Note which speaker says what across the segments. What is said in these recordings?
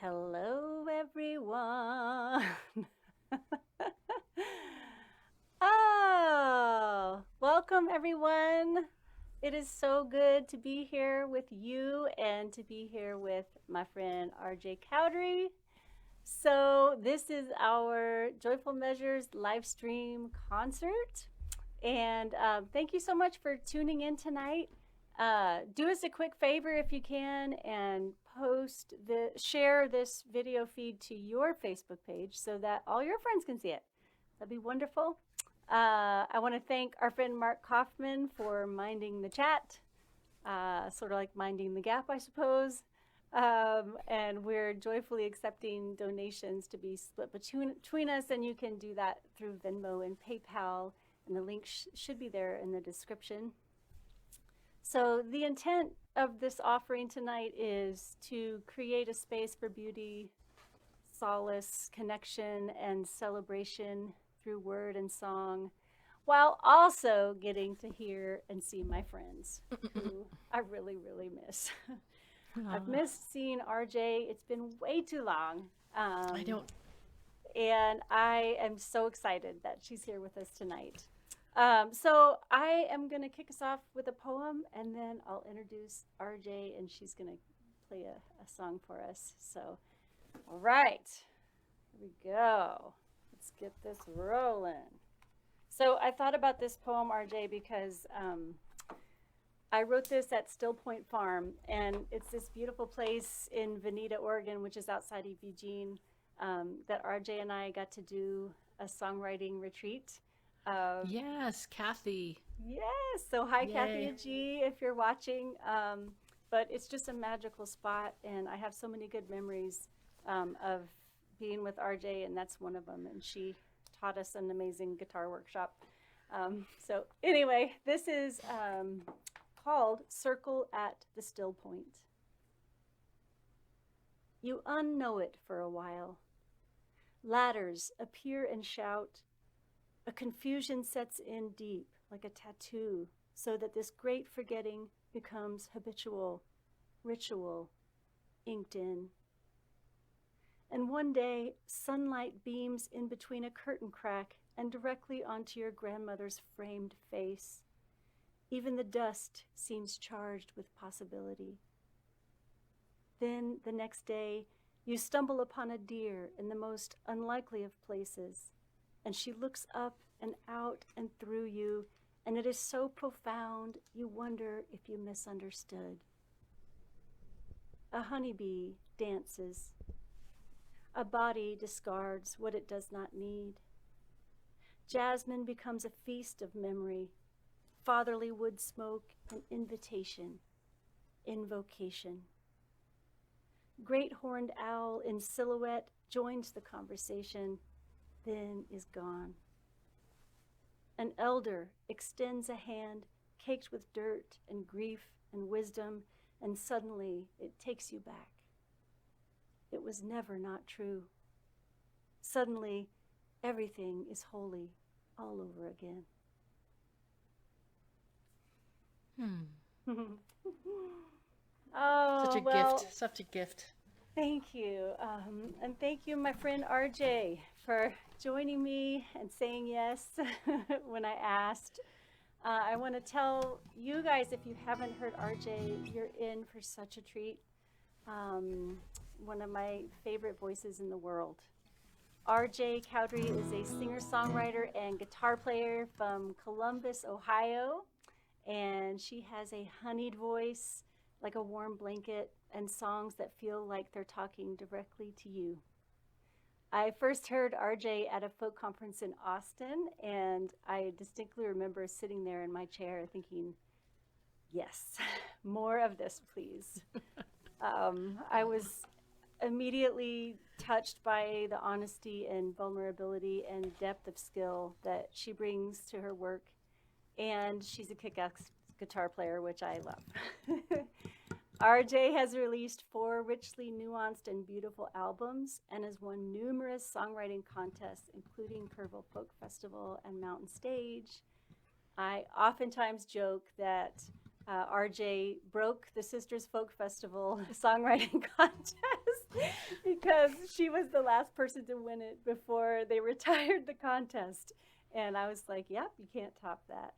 Speaker 1: Hello, everyone. Oh, welcome, everyone. It is so good to be here with you and to be here with my friend RJ Cowdery. So, this is our Joyful Measures live stream concert. And thank you so much for tuning in tonight. Do us a quick favor if you can and share this video feed to your Facebook page so that all your friends can see it. That'd be wonderful. I want to thank our friend Mark Kaufman for minding the chat, sort of like minding the gap, I suppose. And we're joyfully accepting donations to be split between us, and you can do that through Venmo and PayPal, and the link should be there in the description. So the intent of this offering tonight is to create a space for beauty, solace, connection, and celebration through word and song, while also getting to hear and see my friends, who I really, really miss. I've missed seeing RJ. It's been way too long.
Speaker 2: I don't.
Speaker 1: And I am so excited that she's here with us tonight. So I am going to kick us off with a poem, and then I'll introduce RJ, and she's going to play a song for us. So, all right, here we go. Let's get this rolling. So I thought about this poem, RJ, because I wrote this at Still Point Farm, and it's this beautiful place in Veneta, Oregon, which is outside of Eugene, that RJ and I got to do a songwriting retreat.
Speaker 2: Yes, Kathy.
Speaker 1: Yes, so hi,
Speaker 2: Yay.
Speaker 1: Kathy and G, if you're watching. But it's just a magical spot, and I have so many good memories of being with RJ, and that's one of them. And she taught us an amazing guitar workshop. So anyway, this is called Circle at the Still Point. You unknow it for a while. Ladders appear and shout. A confusion sets in deep, like a tattoo, so that this great forgetting becomes habitual, ritual, inked in. And one day, sunlight beams in between a curtain crack and directly onto your grandmother's framed face. Even the dust seems charged with possibility. Then, the next day, you stumble upon a deer in the most unlikely of places, and she looks up and out and through you, and it is so profound you wonder if you misunderstood. A honeybee dances. A body discards what it does not need. Jasmine becomes a feast of memory, fatherly wood smoke, an invitation, invocation. Great horned owl in silhouette joins the conversation, then is gone. An elder extends a hand caked with dirt and grief and wisdom, and suddenly it takes you back. It was never not true. Suddenly, everything is holy all over again. Oh,
Speaker 2: Such a gift. Such a gift.
Speaker 1: Thank you. And thank you, my friend RJ, for joining me and saying yes when I asked. I want to tell you guys, if you haven't heard RJ, you're in for such a treat. One of my favorite voices in the world. RJ Cowdery is a singer-songwriter and guitar player from Columbus, Ohio. And she has a honeyed voice, like a warm blanket, and songs that feel like they're talking directly to you. I first heard RJ at a folk conference in Austin, and I distinctly remember sitting there in my chair thinking, yes, more of this, please. I was immediately touched by the honesty and vulnerability and depth of skill that she brings to her work, and she's a kick-ass guitar player, which I love. RJ has released 4 richly nuanced and beautiful albums and has won numerous songwriting contests, including Kerrville Folk Festival and Mountain Stage. I oftentimes joke that RJ broke the Sisters Folk Festival songwriting contest because she was the last person to win it before they retired the contest. And I was like, yep, you can't top that.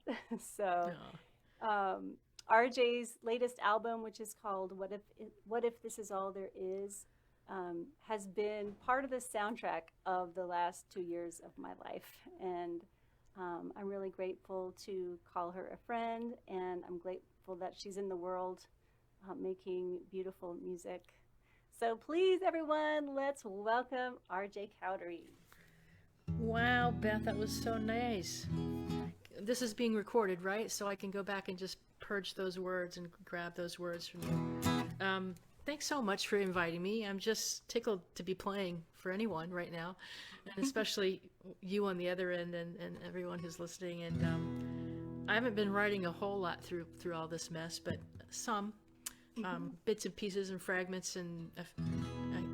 Speaker 1: So RJ's latest album, which is called What If This Is All There Is, has been part of the soundtrack of the last 2 years of my life. And I'm really grateful to call her a friend, and I'm grateful that she's in the world making beautiful music. So please, everyone, let's welcome RJ Cowdery.
Speaker 2: Wow, Beth, that was so nice. This is being recorded, right? So I can go back and just purge those words and grab those words from you. Thanks so much for inviting me. I'm just tickled to be playing for anyone right now, and especially you on the other end and everyone who's listening. And I haven't been writing a whole lot through all this mess, but some bits and pieces and fragments, and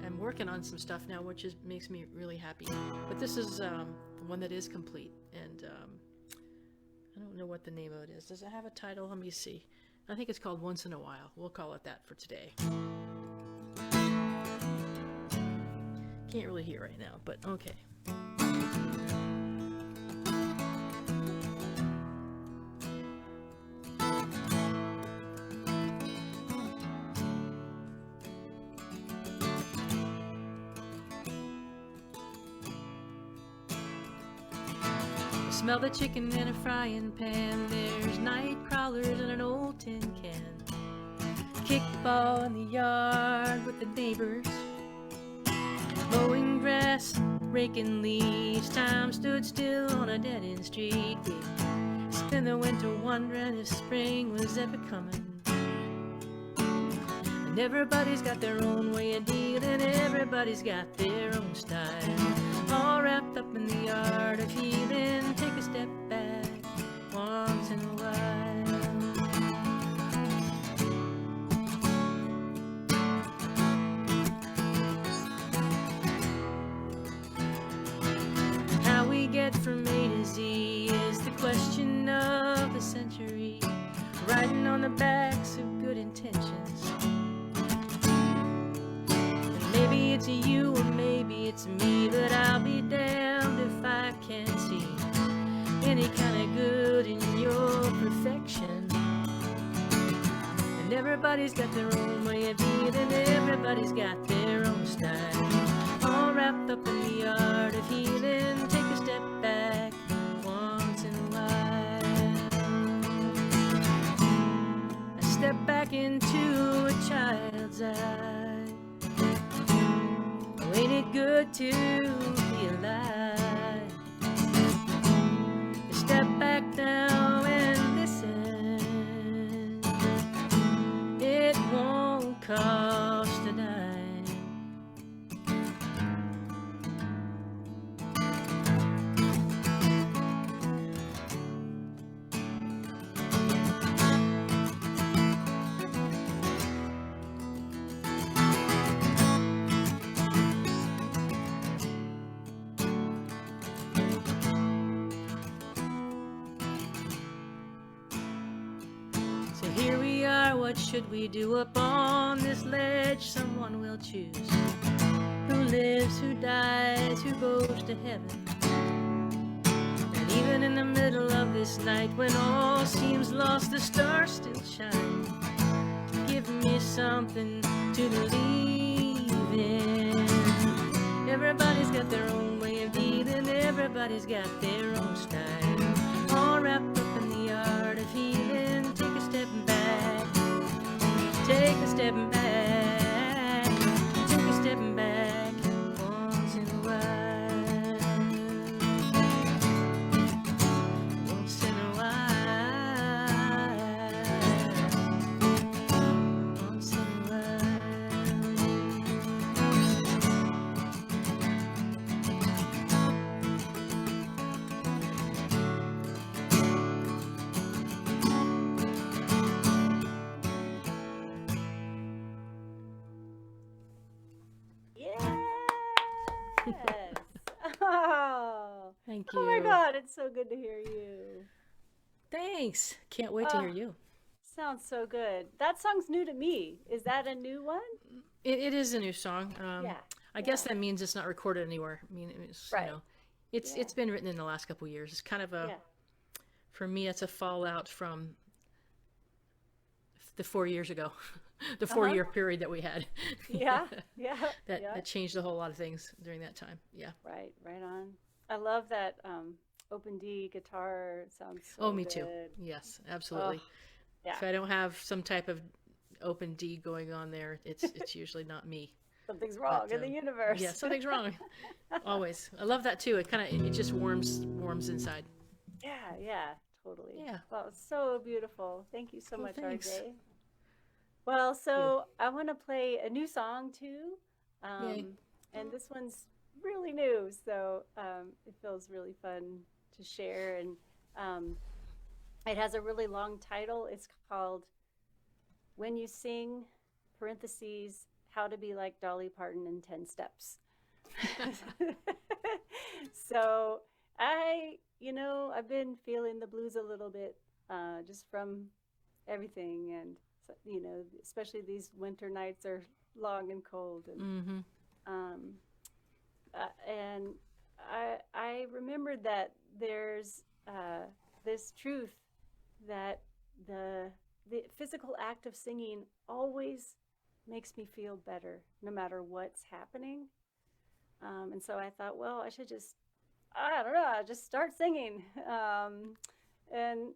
Speaker 2: I'm working on some stuff now, which makes me really happy. But this is one that is complete, and I don't know what the name of it is. Does it have a title? Let me see. I think it's called Once in a While. We'll call it that for today. Can't really hear right now, but okay. Smell the chicken in a frying pan. There's night crawlers in an old tin can. Kickball in the yard with the neighbors. Mowing grass, raking leaves. Time stood still on a dead-end street. We spent the winter wondering if spring was ever coming. And everybody's got their own way of dealing. Everybody's got their own style. All wrapped up in the art of healing. Take a step back once in a while. How we get from A to Z is the question of the century. Riding on the backs of good intentions. Maybe it's you or maybe it's me, but I'll be damned if I can't see any kind of good in your perfection. And everybody's got their own way of being, and everybody's got their own style. All wrapped up in the art of healing. Take a step back once in a while. I step back into a child's eye. Ain't it good to be alive? Step back now and listen. It won't cost a dime. What should we do up on this ledge? Someone will choose. Who lives, who dies, who goes to heaven? And even in the middle of this night, when all seems lost, the stars still shine. Give me something to believe in. Everybody's got their own way of dealing. Everybody's got their own style. All wrapped up in the art of healing. Take a step back. Take a step back, take a step back, once in a while, once in a while, once in a while.
Speaker 1: Yes. Oh.
Speaker 2: Thank you.
Speaker 1: Oh my God, it's so good to hear you.
Speaker 2: Thanks. Can't wait to hear you.
Speaker 1: Sounds so good. That song's new to me. Is that a new one?
Speaker 2: It is a new song.
Speaker 1: Yeah.
Speaker 2: I guess that means it's not recorded anywhere. I mean, it's,
Speaker 1: Right.
Speaker 2: it's been written in the last couple of years. It's kind of
Speaker 1: Yeah.
Speaker 2: for me, it's a fallout from the 4 years ago, the 4 year period that we had.
Speaker 1: Yeah. Yeah.
Speaker 2: That changed a whole lot of things during that time. Yeah.
Speaker 1: Right on. I love that open D guitar. It sounds so
Speaker 2: Oh, me
Speaker 1: good.
Speaker 2: too. Yes, absolutely.
Speaker 1: Yeah.
Speaker 2: If I don't have some type of open D going on there, it's usually not me.
Speaker 1: Something's wrong in the universe.
Speaker 2: Yeah, something's wrong. Always. I love that too. It just warms inside.
Speaker 1: Yeah, totally.
Speaker 2: Yeah.
Speaker 1: Well, it's so beautiful. Thank you so much,
Speaker 2: thanks.
Speaker 1: RJ. Well, so I want to play a new song too.
Speaker 2: Yay.
Speaker 1: And this one's really new, so it feels really fun to share. And it has a really long title. It's called When You Sing, parentheses, How to Be Like Dolly Parton in 10 Steps. So I've been feeling the blues a little bit just from everything. And, especially these winter nights are long and cold. And, and I remembered that there's this truth that the physical act of singing always makes me feel better no matter what's happening. And so I thought, well, I should just start singing. And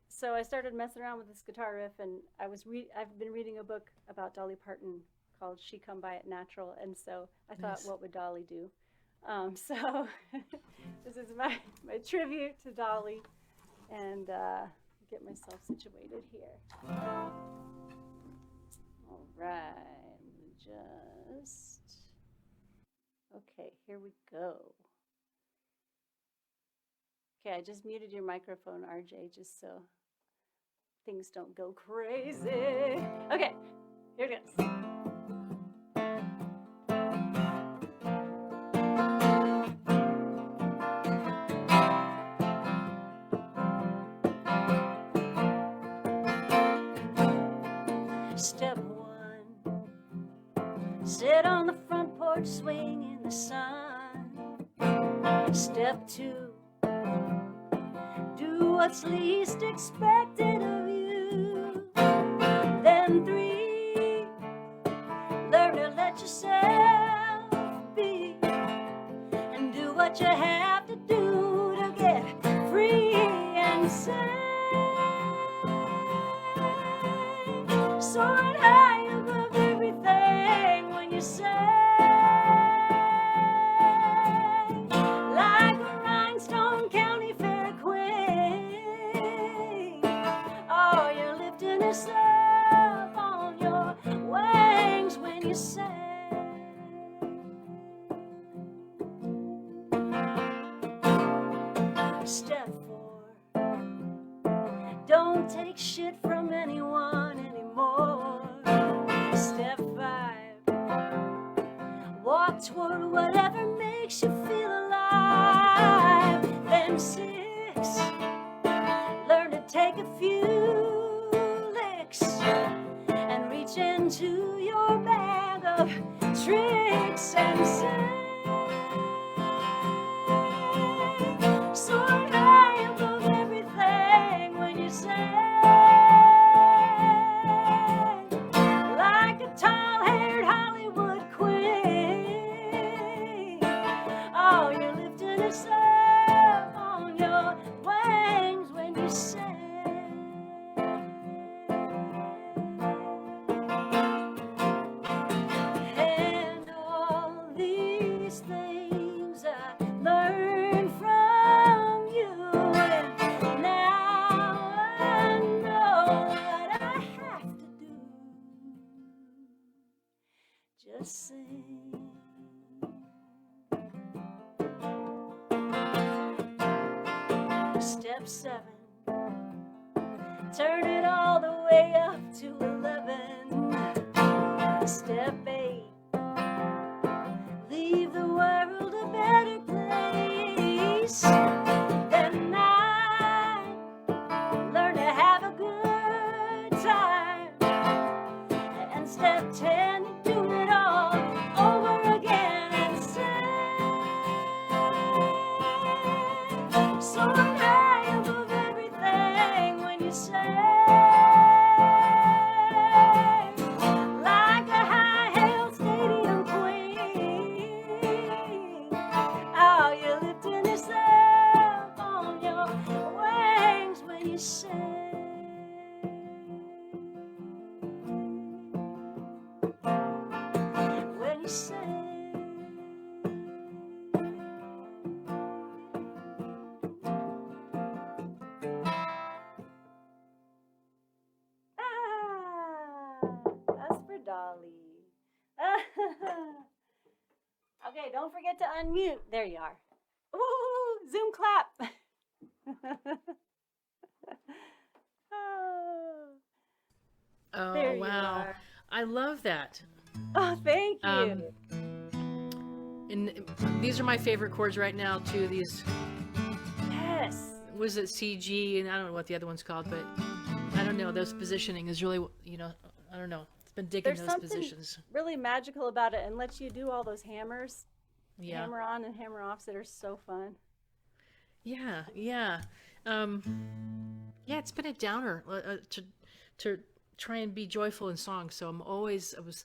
Speaker 1: so I started messing around with this guitar riff, and I've been reading a book about Dolly Parton called She Come By It Natural, and so I thought, what would Dolly do? So this is my tribute to Dolly, and get myself situated here. All right, okay, here we go. Okay, I just muted your microphone, RJ, just so things don't go crazy. Okay, here it goes. Step one, sit on the front porch swing in the sun. Step two, do what's least expected of you. Then three, learn to let yourself be and do what you have to do to get free and say. Soaring high above everything when you say, like a rhinestone county fair queen. Oh, you're lifting yourself on your wings when you say. Step four, don't take shit from anyone anymore. Step five, walk toward whatever makes you feel alive. Then six, learn to take a few licks and reach into your bag of tricks and say, soaring high above everything when you say, like a tall-haired Hollywood queen. Oh, you're lifting yourself on your wings when you say. And all these things I learned from you, and now I know what I have to do. Just sing. Step seven, turn it all the way up to 11. Step eight, leave the world a better place. Then nine, learn to have a good time. And step 10, do it all That's for Dolly. Okay, don't forget to unmute. There you are. Ooh, Zoom clap.
Speaker 2: Oh,
Speaker 1: There you
Speaker 2: wow.
Speaker 1: are.
Speaker 2: I love that.
Speaker 1: Oh, thank you.
Speaker 2: And these are my favorite chords right now, too. These,
Speaker 1: Yes.
Speaker 2: was it CG? And I don't know what the other one's called, but I don't know. Those positioning is really, I don't know. It's been digging
Speaker 1: There's
Speaker 2: those
Speaker 1: something
Speaker 2: positions.
Speaker 1: really magical about it and lets you do all those hammers,
Speaker 2: Yeah.
Speaker 1: hammer on and hammer offs that are so fun.
Speaker 2: Yeah, yeah. Yeah, it's been a downer to try and be joyful in song. So I was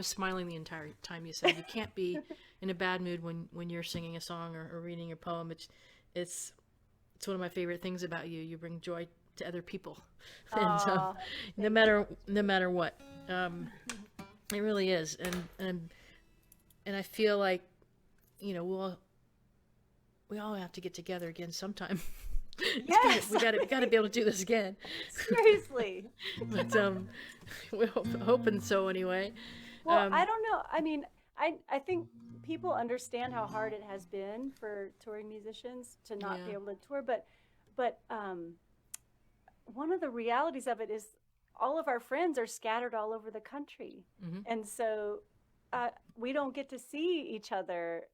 Speaker 2: smiling the entire time you said. You can't be in a bad mood when you're singing a song or reading a poem. It's one of my favorite things about you. You bring joy to other people, and no matter what, it really is. And I feel like, we all have to get together again sometime.
Speaker 1: Yes.
Speaker 2: we gotta be able to do this again.
Speaker 1: Seriously.
Speaker 2: But we're hoping so anyway.
Speaker 1: Well, I don't know. I mean, I think people understand how hard it has been for touring musicians to not be able to tour, but one of the realities of it is all of our friends are scattered all over the country, and so we don't get to see each other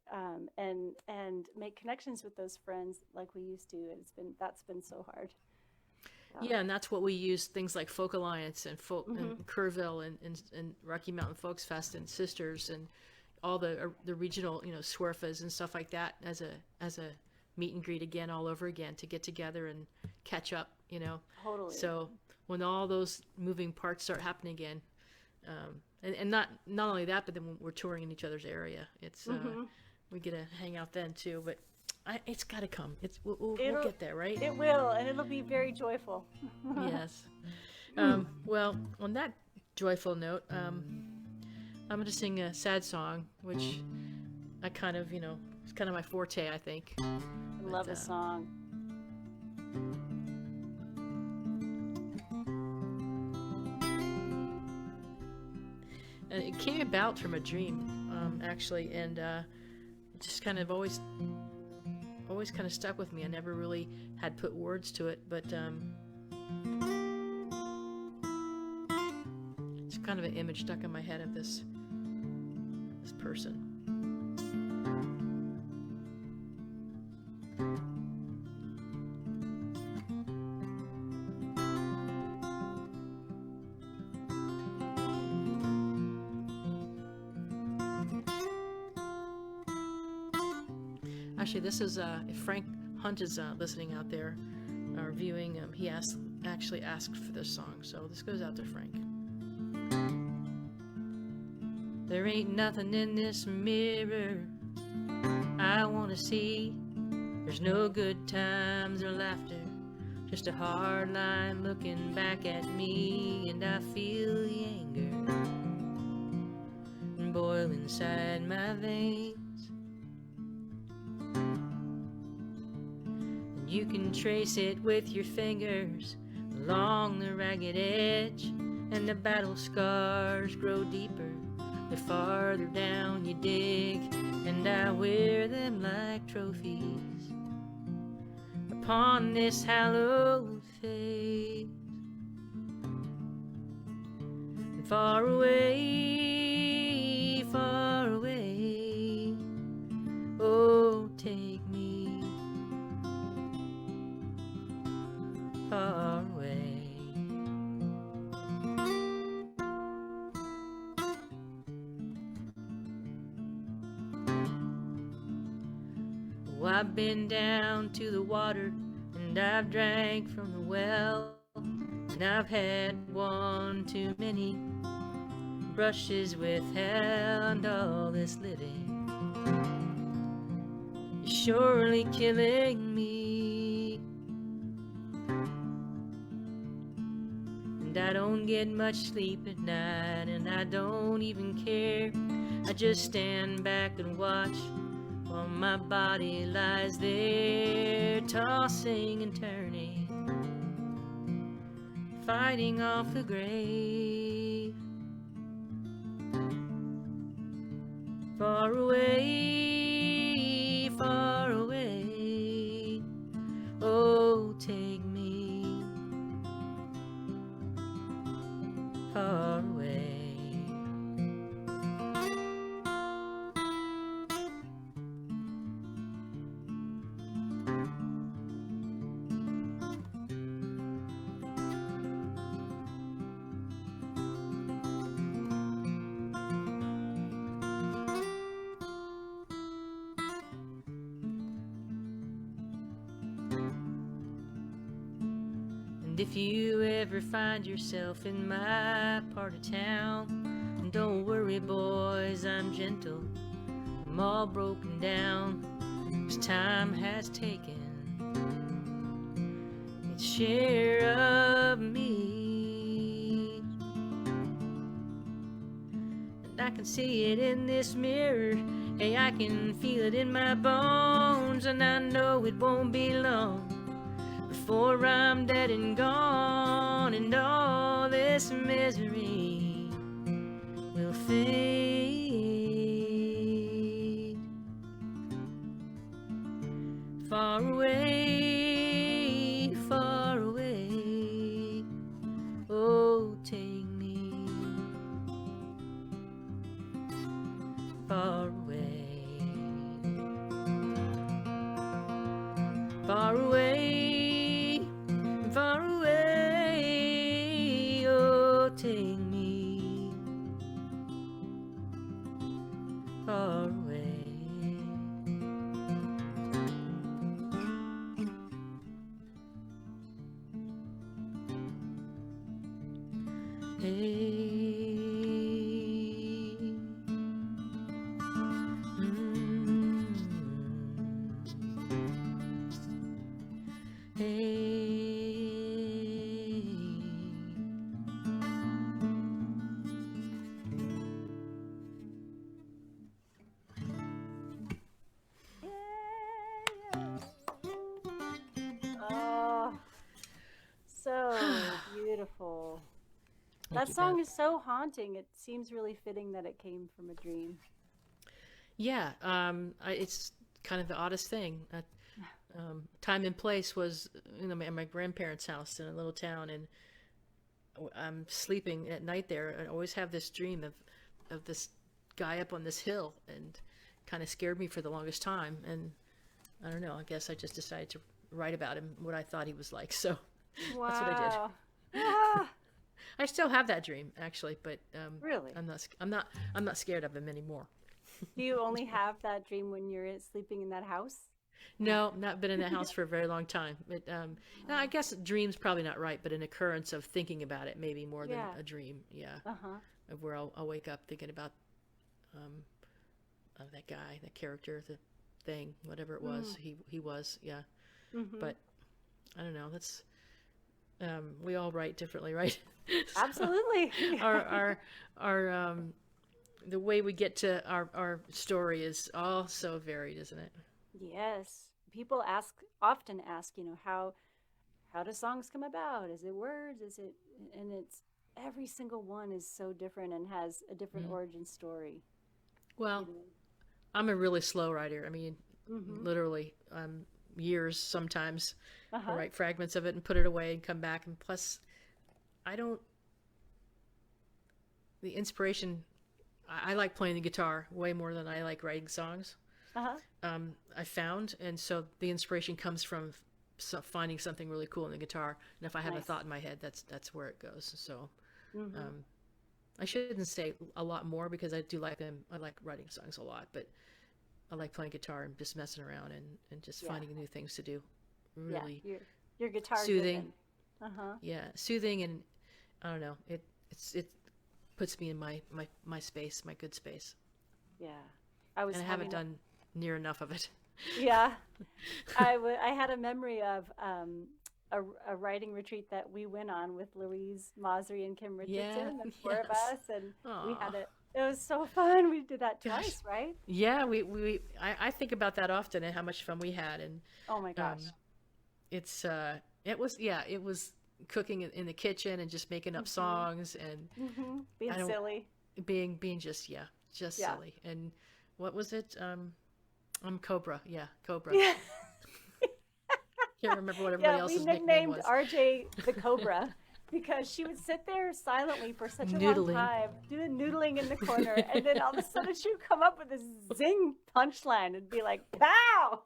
Speaker 1: and make connections with those friends like we used to. That's been so hard.
Speaker 2: Yeah, and that's what we use, things like Folk Alliance and and Kerrville and Rocky Mountain Folks Fest and Sisters and all the regional, swerfas and stuff like that as a meet and greet again, all over again, to get together and catch up,
Speaker 1: Totally.
Speaker 2: So when all those moving parts start happening again, and not only that, but then when we're touring in each other's area, it's we get to hang out then too. But it's got to come. We'll get there, right?
Speaker 1: It will, and it'll be very joyful.
Speaker 2: Yes. Well, on that joyful note, I'm going to sing a sad song, which I kind of, it's kind of my forte, I think.
Speaker 1: I love a song.
Speaker 2: And it came about from a dream, actually, and it just kind of always kind of stuck with me. I never really had put words to it, but it's kind of an image stuck in my head of this person. Actually, this is if Frank Hunt is listening out there or viewing, he actually asked for this song, so this goes out to Frank. There ain't nothing in this mirror I want to see. There's no good times or laughter, just a hard line looking back at me, and I feel the anger boil inside my veins. You can trace it with your fingers along the ragged edge, and the battle scars grow deeper the farther down you dig, and I wear them like trophies upon this hallowed face. And far away, oh, take me far away. Oh, I've been down to the water, and I've drank from the well, and I've had one too many brushes with hell, and all this living is surely killing me. And I don't get much sleep at night, and I don't even care. I just stand back and watch while my body lies there, tossing and turning, fighting off the grave. far away, far away. Oh, take me far away. And if you ever find yourself in my part of town, don't worry, boys, I'm gentle. I'm all broken down, 'cause time has taken its share of me. And I can see it in this mirror. Hey, I can feel it in my bones, and I know it won't be long before I'm dead and gone, and all this misery will fade. Far away, far away. Oh, take me far away. Far away, far away. Oh, take me far away.
Speaker 1: Oh, so beautiful.
Speaker 2: Thank
Speaker 1: That
Speaker 2: you,
Speaker 1: song
Speaker 2: Beth.
Speaker 1: is so haunting. It seems really fitting that it came from a dream.
Speaker 2: Yeah, it's kind of the oddest thing. Time and place was, at my grandparents' house in a little town, and I'm sleeping at night there, and I always have this dream of this guy up on this hill, and kind of scared me for the longest time. And I don't know, I guess I just decided to write about him, what I thought he was like. So that's what I did.
Speaker 1: Wow. Ah,
Speaker 2: I still have that dream, actually, but
Speaker 1: really?
Speaker 2: I'm not scared of him anymore.
Speaker 1: Do you only have that dream when you're sleeping in that house?
Speaker 2: No, not been in that house for a very long time. But I guess dream's probably not right, but an occurrence of thinking about it maybe more than
Speaker 1: Yeah.
Speaker 2: a dream. Yeah,
Speaker 1: Uh-huh.
Speaker 2: of where I'll wake up thinking about that guy, that character, the thing, whatever it was. He was, yeah.
Speaker 1: Mm-hmm.
Speaker 2: But I don't know. That's we all write differently, right?
Speaker 1: Absolutely.
Speaker 2: Our the way we get to our story is all so varied, isn't it?
Speaker 1: Yes. People often ask, how do songs come about? Is it words? And it's every single one is so different and has a different origin story.
Speaker 2: Well, I'm a really slow writer. I mean,
Speaker 1: Mm-hmm.
Speaker 2: literally, years sometimes.
Speaker 1: Uh-huh.
Speaker 2: I'll write fragments of it and put it away and come back. And plus, I don't. The inspiration, I like playing the guitar way more than I like writing songs.
Speaker 1: Uh-huh.
Speaker 2: I found, and so the inspiration comes from finding something really cool in the guitar. And if I have a
Speaker 1: Nice.
Speaker 2: thought in my head, that's where it goes. So,
Speaker 1: Mm-hmm.
Speaker 2: I shouldn't say a lot more because I do like them. I like writing songs a lot, but I like playing guitar and just messing around and just finding new things to do. Really
Speaker 1: Your guitar
Speaker 2: soothing.
Speaker 1: Uh-huh.
Speaker 2: Yeah, soothing, and I don't know. It puts me in my space, my good space,
Speaker 1: Yeah. I was
Speaker 2: and I haven't done near enough of it.
Speaker 1: Yeah. I had a memory of a writing retreat that we went on with Louise Mosry and Kim Richardson, the four of
Speaker 2: yes.
Speaker 1: us, and we
Speaker 2: Aw.
Speaker 1: had it. It was so fun. We did that
Speaker 2: Gosh.
Speaker 1: twice, right?
Speaker 2: Yeah, I think about that often and how much fun we had, and
Speaker 1: Oh my gosh.
Speaker 2: it was cooking in the kitchen and just making up songs and
Speaker 1: Being
Speaker 2: I don't-
Speaker 1: silly.
Speaker 2: being just
Speaker 1: Yeah.
Speaker 2: silly. And what was it? Cobra. Yeah, Cobra.
Speaker 1: Yeah,
Speaker 2: Can't remember what
Speaker 1: yeah.
Speaker 2: everybody
Speaker 1: We
Speaker 2: else's nickname
Speaker 1: nicknamed
Speaker 2: was.
Speaker 1: RJ the Cobra because she would sit there silently for such a long
Speaker 2: Noodling.
Speaker 1: time, doing noodling in the corner, and then all of a sudden she would come up with this zing punchline and be like, "Pow!"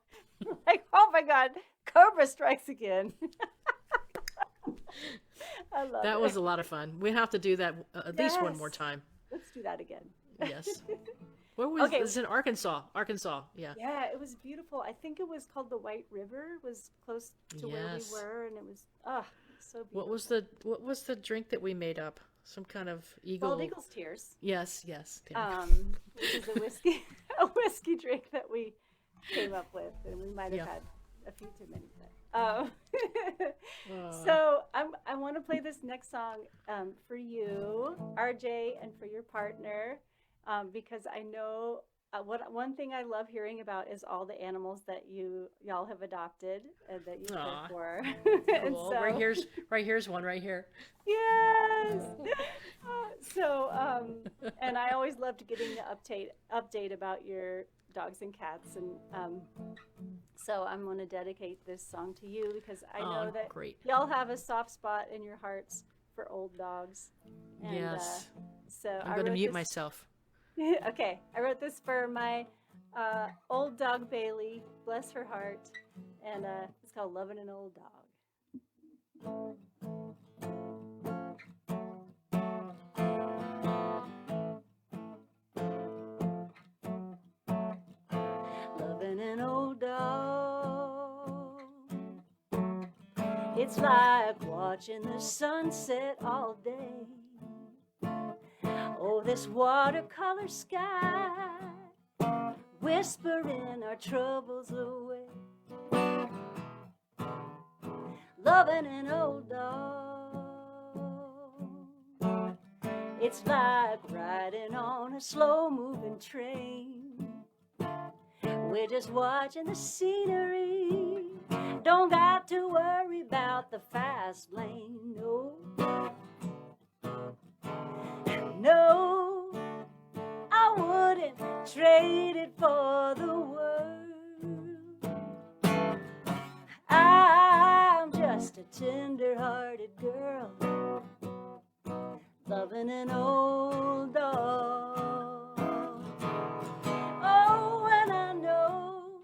Speaker 1: Like, oh my God, Cobra strikes again. I love
Speaker 2: That
Speaker 1: it.
Speaker 2: was a lot of fun. We have to do that at least one
Speaker 1: Yes.
Speaker 2: more time.
Speaker 1: Let's do that again.
Speaker 2: Yes. Where was
Speaker 1: Okay.
Speaker 2: this? In Arkansas. Arkansas. Yeah.
Speaker 1: Yeah, it was beautiful. I think it was called the White River. It was close to where we
Speaker 2: Yes.
Speaker 1: were, and it was so beautiful.
Speaker 2: What was the drink that we made up? Some kind of eagle.
Speaker 1: Bald Eagle's Tears.
Speaker 2: Yes. Damn.
Speaker 1: Which is a whiskey drink that we came up with, and we might have had a few too many. So I want to play this next song for you, RJ, and for your partner, because I know one thing I love hearing about is all the animals that y'all have adopted and that you care for. And
Speaker 2: Cool.
Speaker 1: so,
Speaker 2: Right here's one right here.
Speaker 1: Yes. And I always loved getting the update about your dogs and cats, and so I'm going to dedicate this song to you because I know that
Speaker 2: great.
Speaker 1: y'all have a soft spot in your hearts for old dogs. And,
Speaker 2: Yes.
Speaker 1: So
Speaker 2: I'm going to mute myself.
Speaker 1: Okay, I wrote this for my old dog Bailey, bless her heart, and it's called "Loving an Old Dog." Loving an old dog, it's like watching the sunset all day. Oh, this watercolor sky, whispering our troubles away. Loving an old dog, it's like riding on a slow-moving train. We're just watching the scenery, don't got to worry about the fast lane, no. No, I wouldn't trade it for the world. I'm just a tender-hearted girl, loving an old dog. Oh, and I know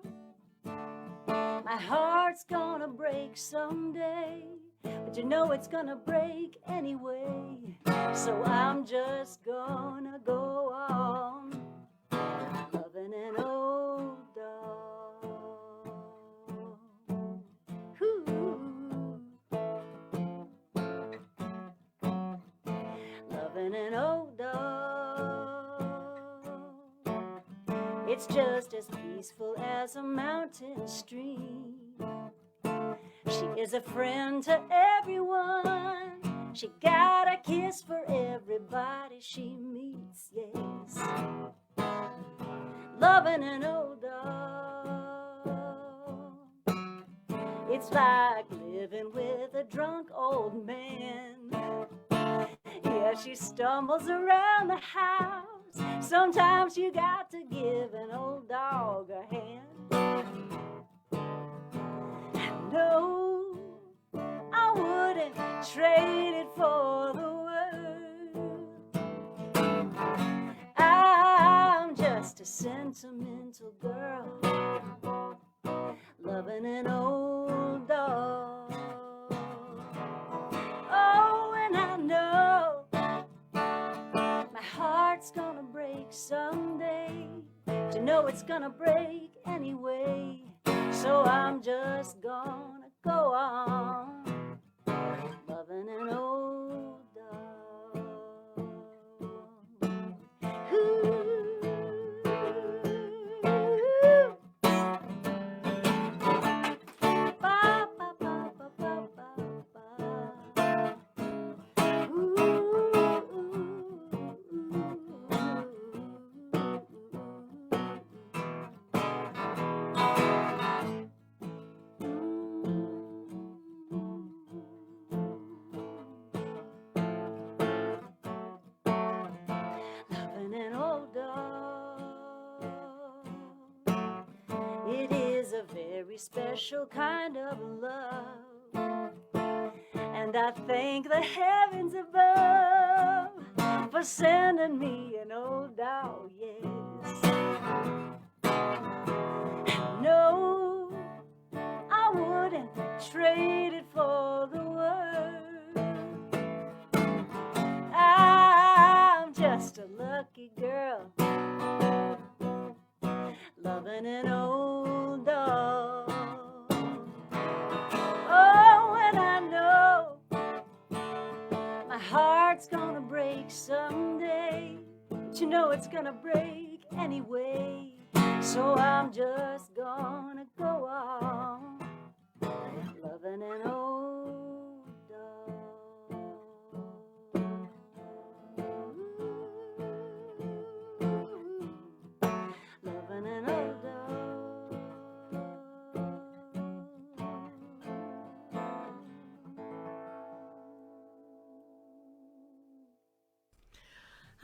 Speaker 1: my heart's gonna break someday, but you know it's gonna break anyway. So I'm just gonna go on loving an old dog. Ooh. Loving an old dog, it's just as peaceful as a mountain stream. She is a friend to everyone. She got a kiss for everybody she meets, yes. Loving an old dog, it's like living with a drunk old man. Yeah, she stumbles around the house. Sometimes you got to give an old dog a hand. No, I wouldn't trade it for the world. I'm just a sentimental girl, loving an old dog. Oh, and I know my heart's gonna break someday, but you know it's gonna break anyway. So I'm just gonna go on loving an old dog. Ooh. Ba, ba, ba, ba, ba, ba, ba. very special kind of love. And I thank the heavens above for sending me an old dog, yes. And no, I wouldn't trade it for the world. I'm just a lucky girl, loving an old dog. Oh, and I know my heart's gonna break someday, but you know it's gonna break anyway. So I'm just gonna go on loving an old dog. Loving an old dog.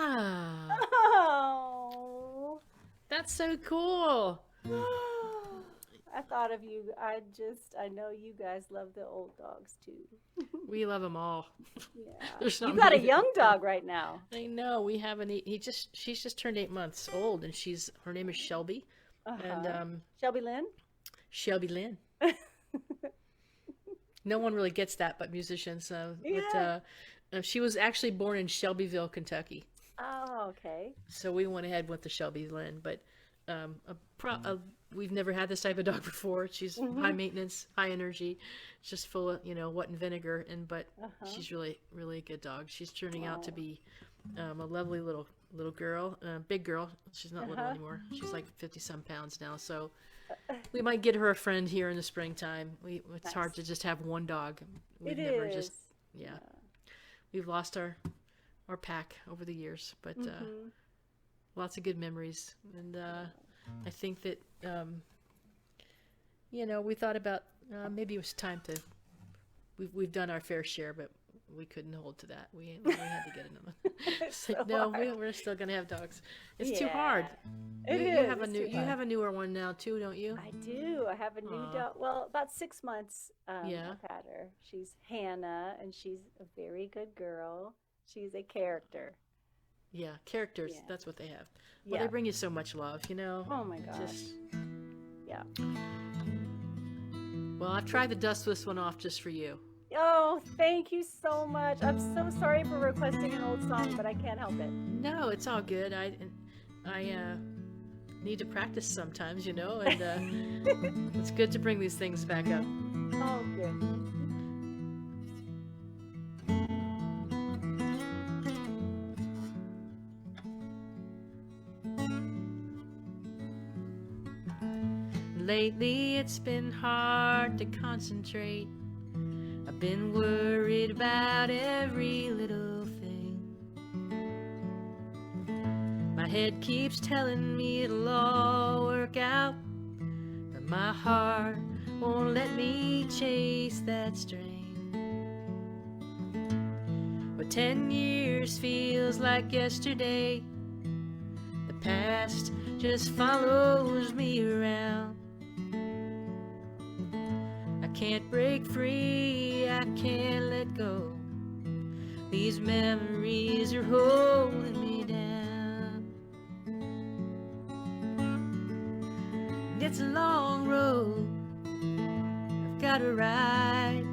Speaker 2: Ah,
Speaker 1: Oh.
Speaker 2: that's so cool.
Speaker 1: I thought of you. I know you guys love the old dogs too.
Speaker 2: We love them all.
Speaker 1: Yeah.
Speaker 2: There's not
Speaker 1: You've got a
Speaker 2: many-
Speaker 1: young dog right now.
Speaker 2: I know we have an. She's just turned 8 months old, and her name is Shelby, and
Speaker 1: Shelby Lynn?
Speaker 2: Shelby Lynn. No one really gets that, but musicians.
Speaker 1: Yeah.
Speaker 2: But she was actually born in Shelbyville, Kentucky.
Speaker 1: Oh, okay.
Speaker 2: So we went ahead with the Shelby Lynn, but we've never had this type of dog before. She's high maintenance, high energy, just full of what and vinegar, but she's really really a good dog. She's turning out to be a lovely little girl, big girl. She's not little anymore. She's like 50-some pounds now. So we might get her a friend here in the springtime. It's hard to just have one dog. We've never just we've lost our pack over the years, but lots of good memories. And I think that we thought about maybe it was time to we've done our fair share, but we couldn't hold to that. We had to get another one. It's like, no, we're still gonna have dogs. It's too hard. You have a newer one now too, don't you?
Speaker 1: I do. I have a new dog. Well, about 6 months I've had her. She's Hannah, and she's a very good girl. She's a character.
Speaker 2: Yeah, characters. Yeah. That's what they have. Well, they bring you so much love,
Speaker 1: Oh my gosh. Yeah.
Speaker 2: Well, I've tried the dustless one off just for you.
Speaker 1: Oh, thank you so much. I'm so sorry for requesting an old song, but I can't help it.
Speaker 2: No, it's all good. I need to practice sometimes, and it's good to bring these things back up.
Speaker 1: Oh, good.
Speaker 2: Lately it's been hard to concentrate. I've been worried about every little thing. My head keeps telling me it'll all work out, but my heart won't let me chase that string. But 10 years feels like yesterday. The past just follows me around. I can't break free, I can't let go. These memories are holding me down. It's a long road I've got to ride.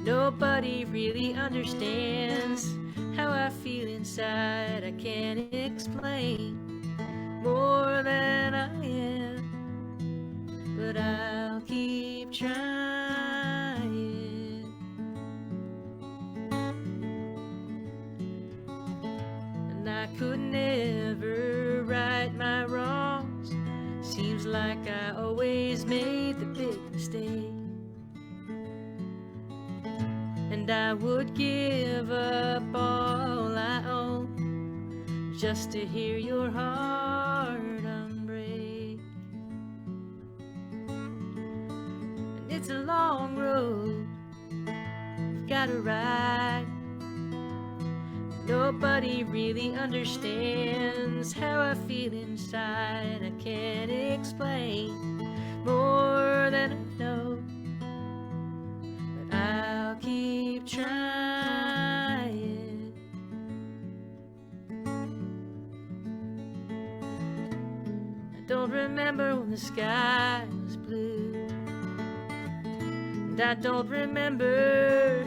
Speaker 2: Nobody really understands how I feel inside. I can't explain more than I am, but I'll keep trying. And I could never right my wrongs. Seems like I always made the big mistake. And I would give up all I own just to hear your heart unbreak. And it's a long road I've gotta ride. Nobody really understands how I feel inside. I can't explain more than I know, but I'll keep trying. I don't remember when the sky was blue, and I don't remember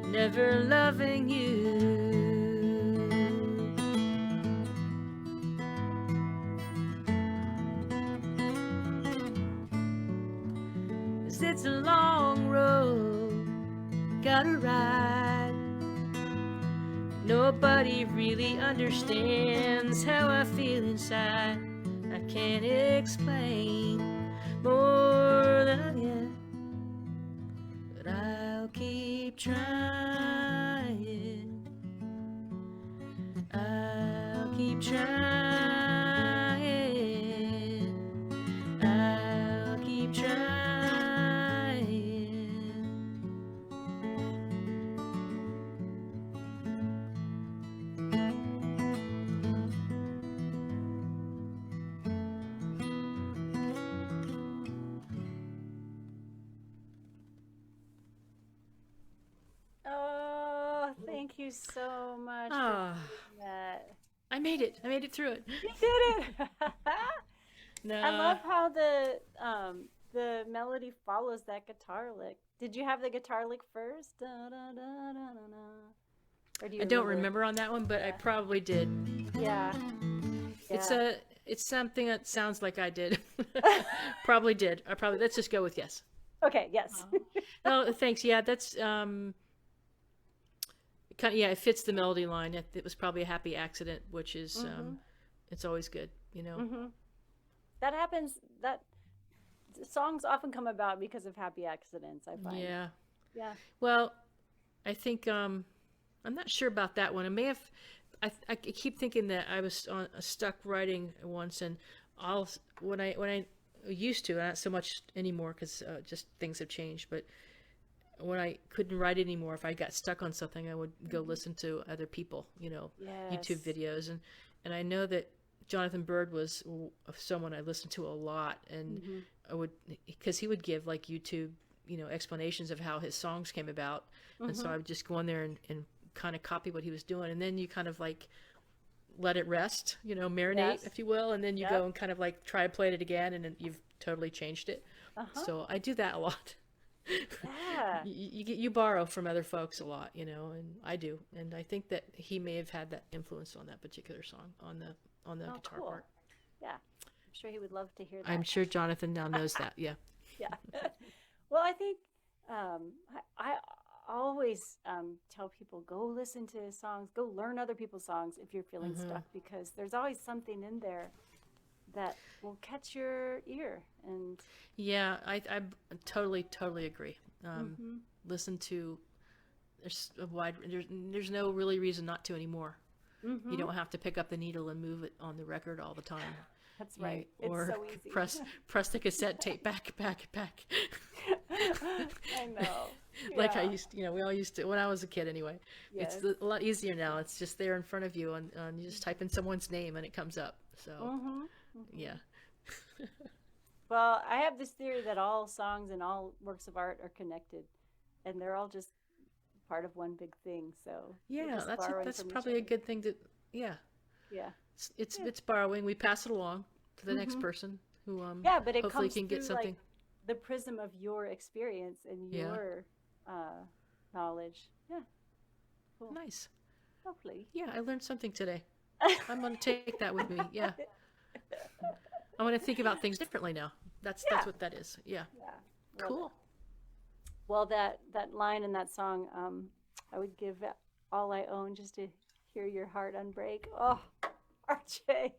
Speaker 2: never loving you. 'Cause it's a long road, gotta ride. Nobody really understands how I feel inside. I can't explain more than I get, but I'll keep trying. I'll keep trying. I'll keep trying.
Speaker 1: Oh, thank you so much
Speaker 2: Ah,
Speaker 1: for doing that.
Speaker 2: I made it. I made it through it.
Speaker 1: You did it.
Speaker 2: No.
Speaker 1: I love how the melody follows that guitar lick. Did you have the guitar lick first? Da, da, da, da, da, da. Or do you
Speaker 2: I don't remember on that one, but I
Speaker 1: Yeah.
Speaker 2: probably did.
Speaker 1: Yeah.
Speaker 2: It's something that sounds like I did. Probably did. Let's just go with yes.
Speaker 1: Okay, yes.
Speaker 2: Oh, thanks. Yeah, that's yeah, it fits the melody line. It was probably a happy accident, which is it's always good, you know.
Speaker 1: That happens. That songs often come about because of happy accidents, I find.
Speaker 2: Yeah.
Speaker 1: Yeah.
Speaker 2: Well, I think I'm not sure about that one. I may have. I keep thinking that I was stuck writing once, and when I used to, not so much anymore because just things have changed. But when I couldn't write anymore, if I got stuck on something, I would go listen to other people, you know, YouTube videos, and I know that Jonathan Bird was someone I listened to a lot, and I would, because he would give like YouTube, you know, explanations of how his songs came about, and so I would just go on there and kind of copy what he was doing, and then you kind of like let it rest, you know, marinate, if you will, and then you go and kind of like try to play it again, and then you've totally changed it. So I do that a lot.
Speaker 1: Yeah.
Speaker 2: You borrow from other folks a lot, you know, and I do, and I think that he may have had that influence on that particular song on the guitar
Speaker 1: cool.
Speaker 2: part.
Speaker 1: Yeah. I'm sure he would love to hear that.
Speaker 2: I'm sure Jonathan now knows that. Yeah.
Speaker 1: Yeah. Well, I think I always tell people, go listen to songs, go learn other people's songs if you're feeling stuck, because there's always something in there that will catch your ear. And
Speaker 2: yeah, I totally agree. Listen to, there's no really reason not to anymore. You don't have to pick up the needle and move it on the record all the time.
Speaker 1: That's right.
Speaker 2: Or
Speaker 1: it's so easy.
Speaker 2: press the cassette tape back.
Speaker 1: I know.
Speaker 2: Like I used to, you know, we all used to, when I was a kid anyway.
Speaker 1: Yes.
Speaker 2: It's a lot easier now. It's just there in front of you, and you just type in someone's name and it comes up. So, yeah.
Speaker 1: Well, I have this theory that all songs and all works of art are connected, and they're all just part of one big thing. So
Speaker 2: yeah, that's
Speaker 1: from
Speaker 2: probably
Speaker 1: each
Speaker 2: a good thing to, yeah.
Speaker 1: Yeah.
Speaker 2: It's borrowing. We pass it along to the next person who
Speaker 1: but it
Speaker 2: hopefully
Speaker 1: comes
Speaker 2: can get
Speaker 1: through,
Speaker 2: something.
Speaker 1: like, the prism of your experience and your knowledge. Yeah. Cool.
Speaker 2: Nice.
Speaker 1: Lovely.
Speaker 2: Yeah, I learned something today. I'm going to take that with me. Yeah. I want to think about things differently now. That's what that is. Yeah.
Speaker 1: Yeah.
Speaker 2: Cool.
Speaker 1: Well, that line in that song, I would give all I own just to hear your heart unbreak. Oh, RJ.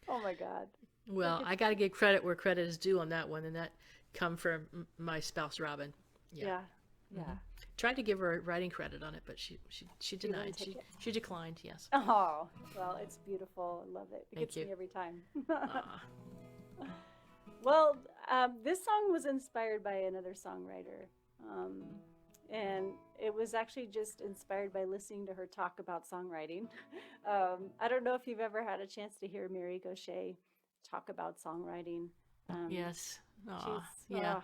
Speaker 1: Oh my God.
Speaker 2: Well, I got to give credit where credit is due on that one, and that come from my spouse, Robin.
Speaker 1: Yeah.
Speaker 2: Tried to give her writing credit on it, but she denied. She declined. Yes.
Speaker 1: Oh, well, it's beautiful. I love it. It
Speaker 2: Thank
Speaker 1: gets
Speaker 2: you.
Speaker 1: me every time. Well, this song was inspired by another songwriter. And it was actually just inspired by listening to her talk about songwriting. I don't know if you've ever had a chance to hear Mary Gauthier talk about songwriting.
Speaker 2: Yes. Aw,
Speaker 1: She's
Speaker 2: yeah.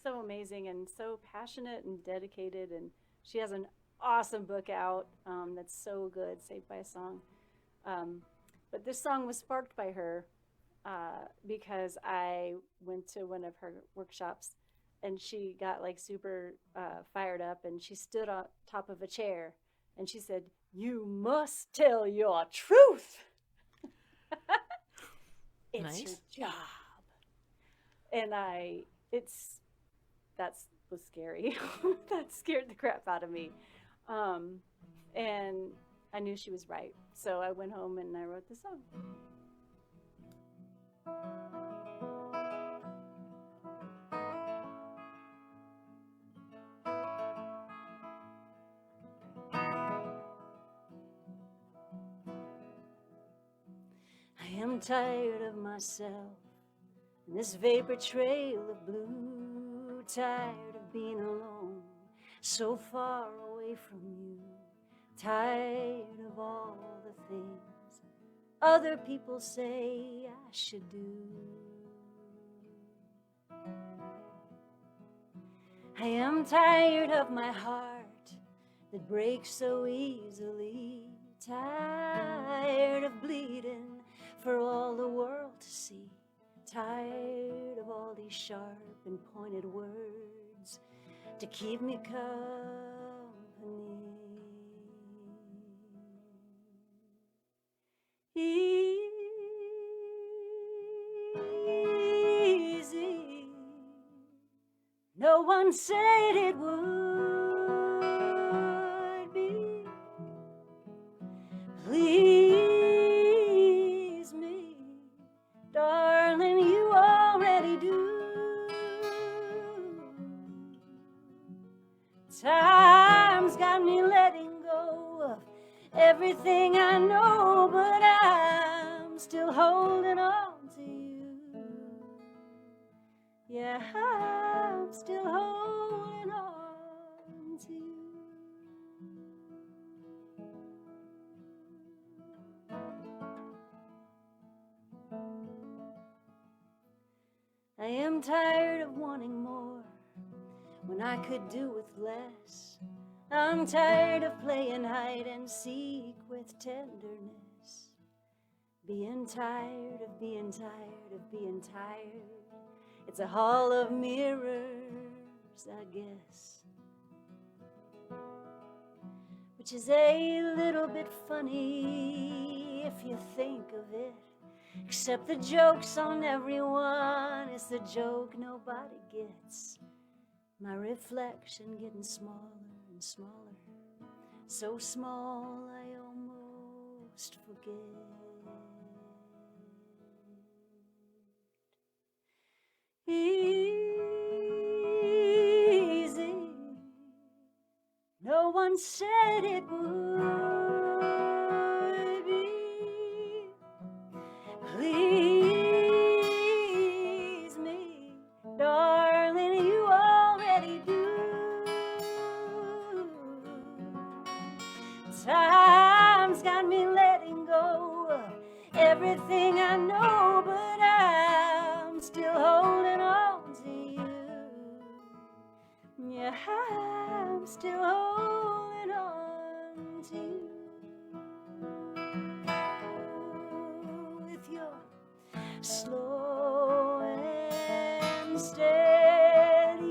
Speaker 1: so amazing and so passionate and dedicated. And she has an awesome book out that's so good, Saved by a Song. Um, but this song was sparked by her because I went to one of her workshops and she got like super fired up and she stood on top of a chair and she said, "You must tell your truth." It's your
Speaker 2: Nice.
Speaker 1: job. And it's, that's was scary. That scared the crap out of me. Um, and I knew she was right. So I went home and I wrote the song. I am tired of myself and this vapor trail of blue. Tired of being alone, so far away from you. Tired of all the things other people say I should do. I am tired of my heart that breaks so easily. Tired of bleeding for all the world to see. Tired of all these sharp and pointed words to keep me company. Easy. No one said it would be. Please me, darling, you already do. Time's got me letting go of everything I know, but I'm still holding on to you. Yeah, I'm still holding on to you. I am tired of wanting more when I could do with less. I'm tired of playing hide and seek with tenderness. Being tired of being tired of being tired. It's a hall of mirrors, I guess. Which is a little bit funny if you think of it. Except the joke's on everyone, it's the joke nobody gets. My reflection getting smaller and smaller, so small I almost forget. Easy, no one said it would be. Please me, darling, you already do. Time's got me letting go of everything I know, but I'm still holding on to you. Yeah, I'm still holding on to you. With your slow and steady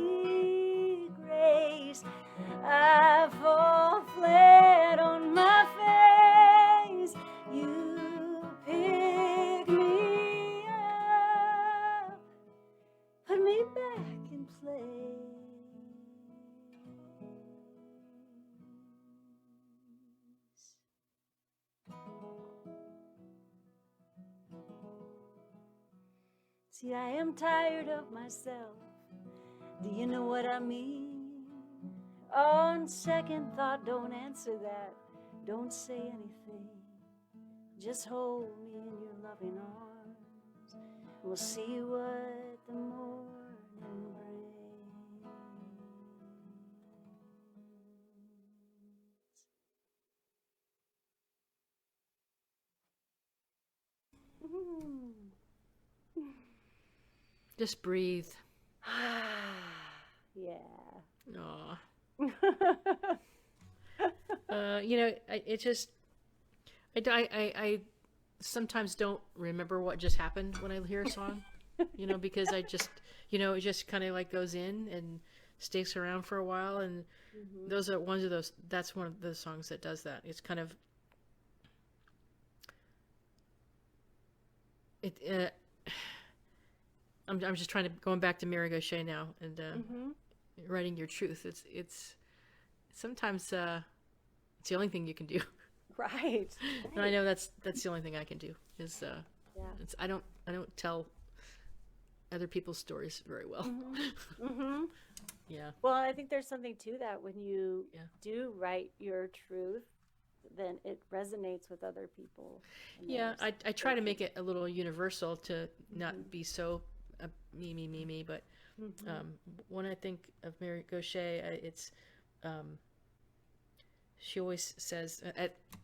Speaker 1: grace, I fall flat on my face. You pick me up, put me back in place. See, I am tired of myself. Do you know what I mean? On second thought, don't answer that. Don't say anything. Just hold me in your loving arms. We'll see what the morning brings.
Speaker 2: Just breathe.
Speaker 1: Yeah.
Speaker 2: Aw. I sometimes don't remember what just happened when I hear a song, because I just, it just kind of like goes in and sticks around for a while. And that's one of the songs that does that. It's kind of, I'm just going back to Mary Gauthier now and writing your truth. It's sometimes it's the only thing you can do.
Speaker 1: Right.
Speaker 2: And I know that's the only thing I can do is I don't tell other people's stories very well. Yeah.
Speaker 1: Well, I think there's something to that when you do write your truth, then it resonates with other people.
Speaker 2: Yeah, I try to make it a little universal to not be so me, but when I think of Mary Gauthier, it's she always says,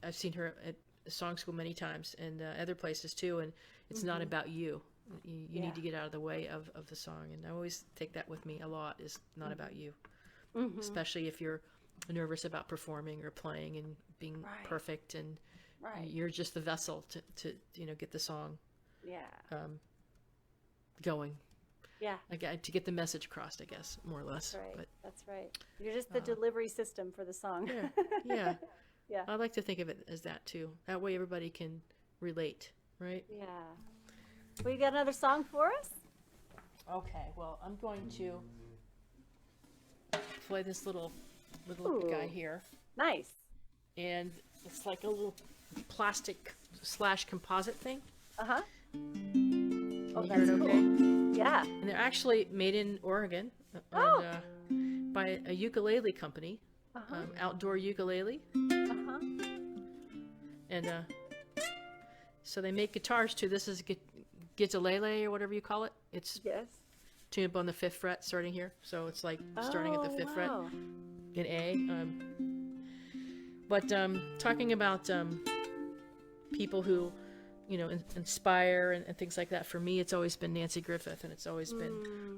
Speaker 2: I've seen her at song school many times and other places too, and it's not about you. You need to get out of the way of the song, and I always take that with me a lot, is not about you. Especially if you're nervous about performing or playing and being perfect, and you're just the vessel to get the song going. Yeah. To get the message across, I guess, more or less.
Speaker 1: That's right.
Speaker 2: But,
Speaker 1: that's right. You're just the delivery system for the song.
Speaker 2: Yeah.
Speaker 1: Yeah.
Speaker 2: I like to think of it as that too. That way everybody can relate, right?
Speaker 1: Yeah. Well, you got another song for us?
Speaker 2: Okay. Well, I'm going to play this little guy here.
Speaker 1: Nice.
Speaker 2: And it's like a little plastic / composite thing.
Speaker 1: Uh-huh.
Speaker 2: Oh, that's cool. Okay?
Speaker 1: Yeah.
Speaker 2: And they're actually made in Oregon by a ukulele company, Outdoor Ukulele.
Speaker 1: Uh-huh.
Speaker 2: And so they make guitars too. This is guitarlele or whatever you call it. It's tuned up on the 5th fret starting here. So it's like starting at the 5th fret in A. But talking about people who, inspire and things like that. For me, it's always been Nancy Griffith, and it's always been,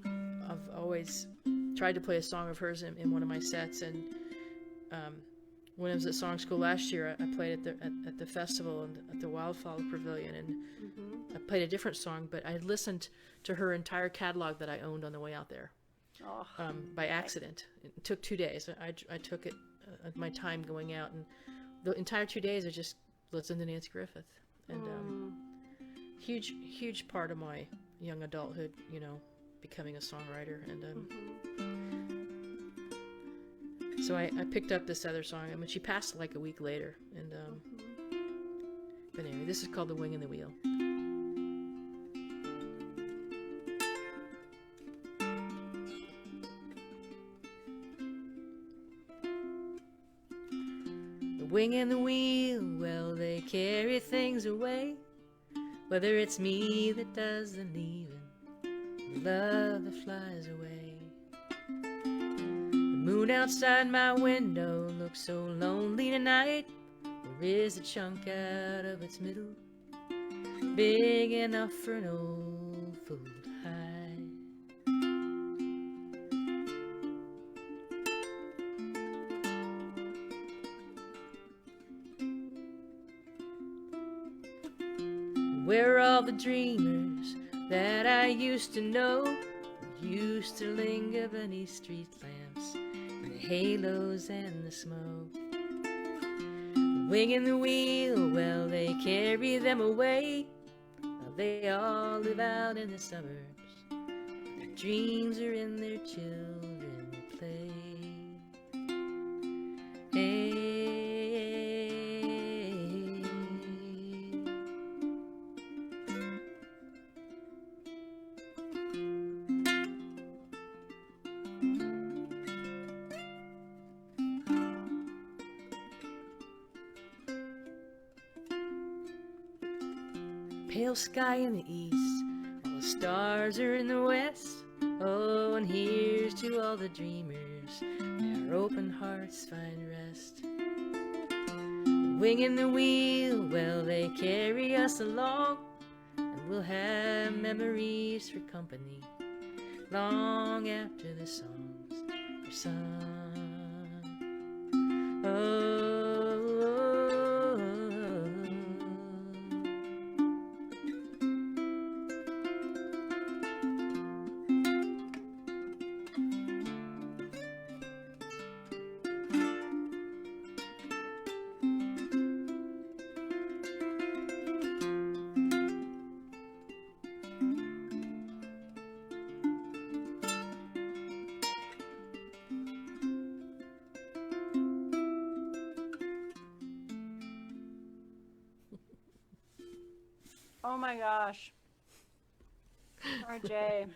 Speaker 2: I've always tried to play a song of hers in one of my sets. And when I was at song school last year, I played at the festival and at the Wildflower Pavilion, and I played a different song, but I had listened to her entire catalog that I owned on the way out there by accident. It took 2 days. I took it my time going out, and the entire 2 days I just listened to Nancy Griffith. And huge part of my young adulthood, becoming a songwriter. And so I picked up this other song. I mean, she passed like a week later. And but anyway, this is called "The Wing and the Wheel." The wing and the wheel, well, they carry things away. Whether it's me that does the leaving, the love that flies away. The moon outside my window looks so lonely tonight. There is a chunk out of its middle, big enough for an old fool to hide. Where are all the dreamers that I used to know, who used to linger beneath street lamps, and the halos and the smoke? The wing and the wheel, well, they carry them away. Well, they all live out in the suburbs. Their dreams are in their children play. Hey. Pale sky in the east, all the stars are in the west. Oh, and here's to all the dreamers, may our open hearts find rest. The wing and the wheel, well, they carry us along, and we'll have memories for company long after the songs are sung. Oh,
Speaker 1: Oh my gosh. RJ.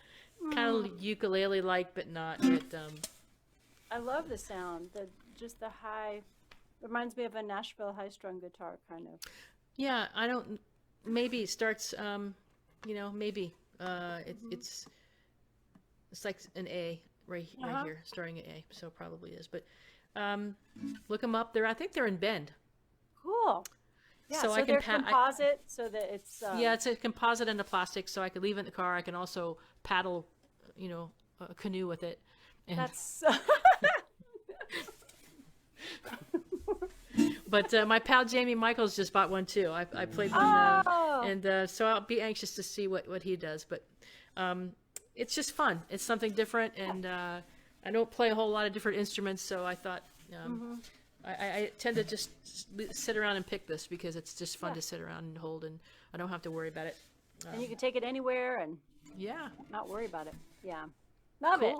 Speaker 2: kind of ukulele-like, but not. But
Speaker 1: I love the sound. Just the high reminds me of a Nashville high-strung guitar kind of.
Speaker 2: yeah, I don't. Maybe it starts. Maybe it's like an A right here, starting at A. So probably is. But look them up. I think they're in Bend.
Speaker 1: Cool. Yeah, so
Speaker 2: I can
Speaker 1: they're composite, so that it's
Speaker 2: yeah, it's a composite and a plastic, so I could leave it in the car. I can also paddle, a canoe with it. And,
Speaker 1: that's
Speaker 2: but my pal Jamie Michaels just bought one too. I played one, and so I'll be anxious to see what he does. But it's just fun. It's something different, and I don't play a whole lot of different instruments, so I thought. I tend to just sit around and pick this because it's just fun to sit around and hold, and I don't have to worry about it.
Speaker 1: and you can take it anywhere and not worry about it. Yeah, love it.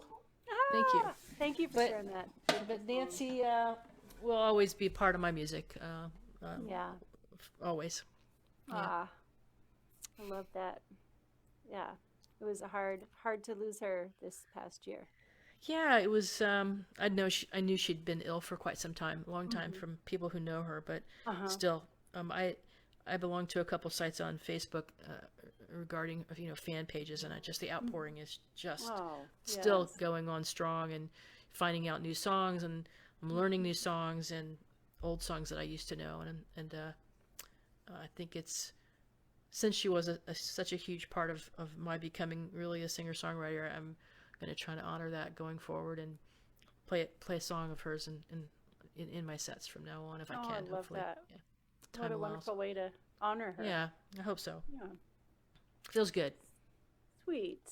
Speaker 2: Thank you.
Speaker 1: Thank you for sharing that.
Speaker 2: But Nancy will always be part of my music. Always.
Speaker 1: I love that. Yeah, it was hard to lose her this past year.
Speaker 2: Yeah, it was. I knew she'd been ill for quite some time, a long time, from people who know her. But still, I belong to a couple sites on Facebook regarding fan pages, and just the outpouring is just still going on strong, and finding out new songs, and I'm learning new songs and old songs that I used to know, and I think it's since she was such a huge part of my becoming really a singer-songwriter. I'm going to try to honor that going forward and play a song of hers in my sets from now on if I can.
Speaker 1: I love
Speaker 2: hopefully.
Speaker 1: that.
Speaker 2: Yeah.
Speaker 1: What a wonderful way to honor her.
Speaker 2: Yeah, I hope so.
Speaker 1: Yeah.
Speaker 2: Feels good.
Speaker 1: Sweet.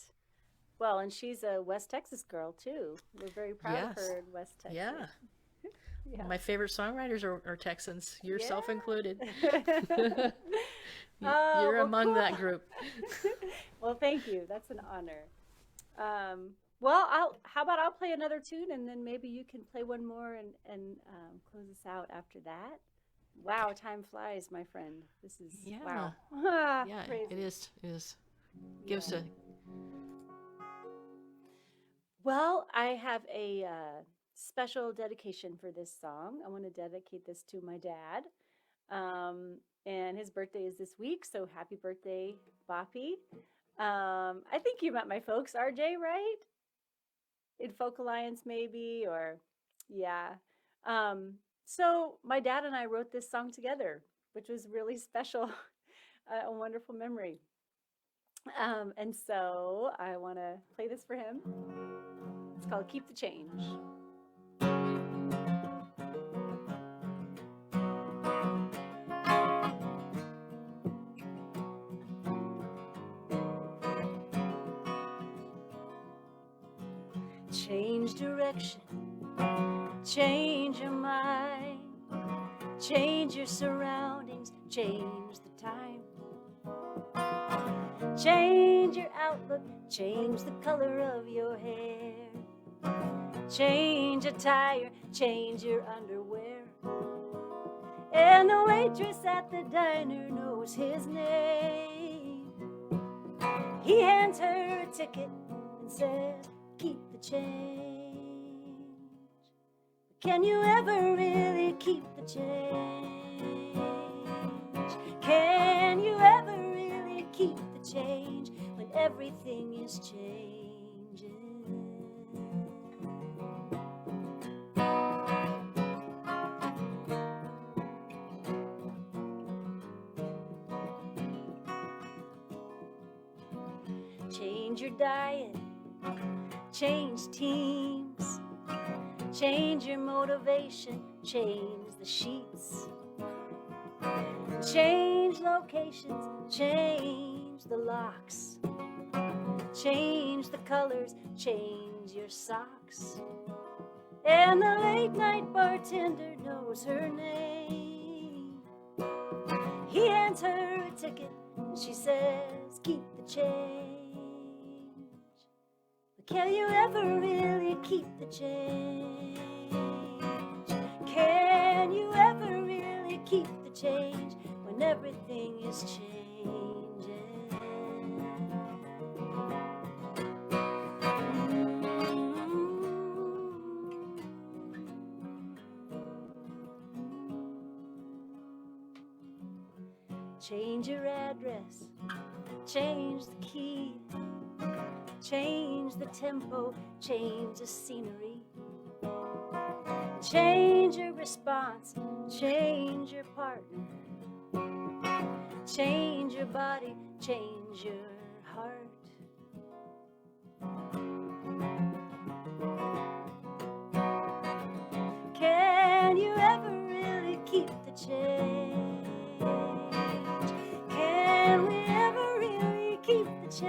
Speaker 1: Well, and she's a West Texas girl too. We're very proud of her in West Texas.
Speaker 2: Yeah.
Speaker 1: Yeah.
Speaker 2: My favorite songwriters are Texans, yourself included. You're among that group.
Speaker 1: Well, thank you. That's an honor. How about I'll play another tune, and then maybe you can play one more and close us out after that. Wow, time flies, my friend. This is wow.
Speaker 2: Yeah,
Speaker 1: crazy.
Speaker 2: it is. Give us a.
Speaker 1: Well, I have a special dedication for this song. I want to dedicate this to my dad. And his birthday is this week, so happy birthday, Boppy. I think you met my folks, RJ, right? In Folk Alliance, maybe, or yeah. So my dad and I wrote this song together, which was really special, a wonderful memory. And so I want to play this for him. It's called Keep the Change. Change direction, change your mind, change your surroundings, change the time. Change your outlook, change the color of your hair. Change a tire, change your underwear. And the waitress at the diner knows his name. He hands her a ticket and says, keep the change. Can you ever really keep the change? Can you ever really keep the change when everything is changing? Change your diet, Change teams, change your motivation, change the sheets, change locations, change the locks, change the colors, change your socks. And the late night bartender knows her name. He hands her a ticket and she says, keep the change. But can you ever really keep the change? Can you ever really keep the change when everything is changing? Change your address, change the key, change the tempo, change the scenery, change your response, change your partner, change your body, change your heart. Can you ever really keep the change? Can we ever really keep the change?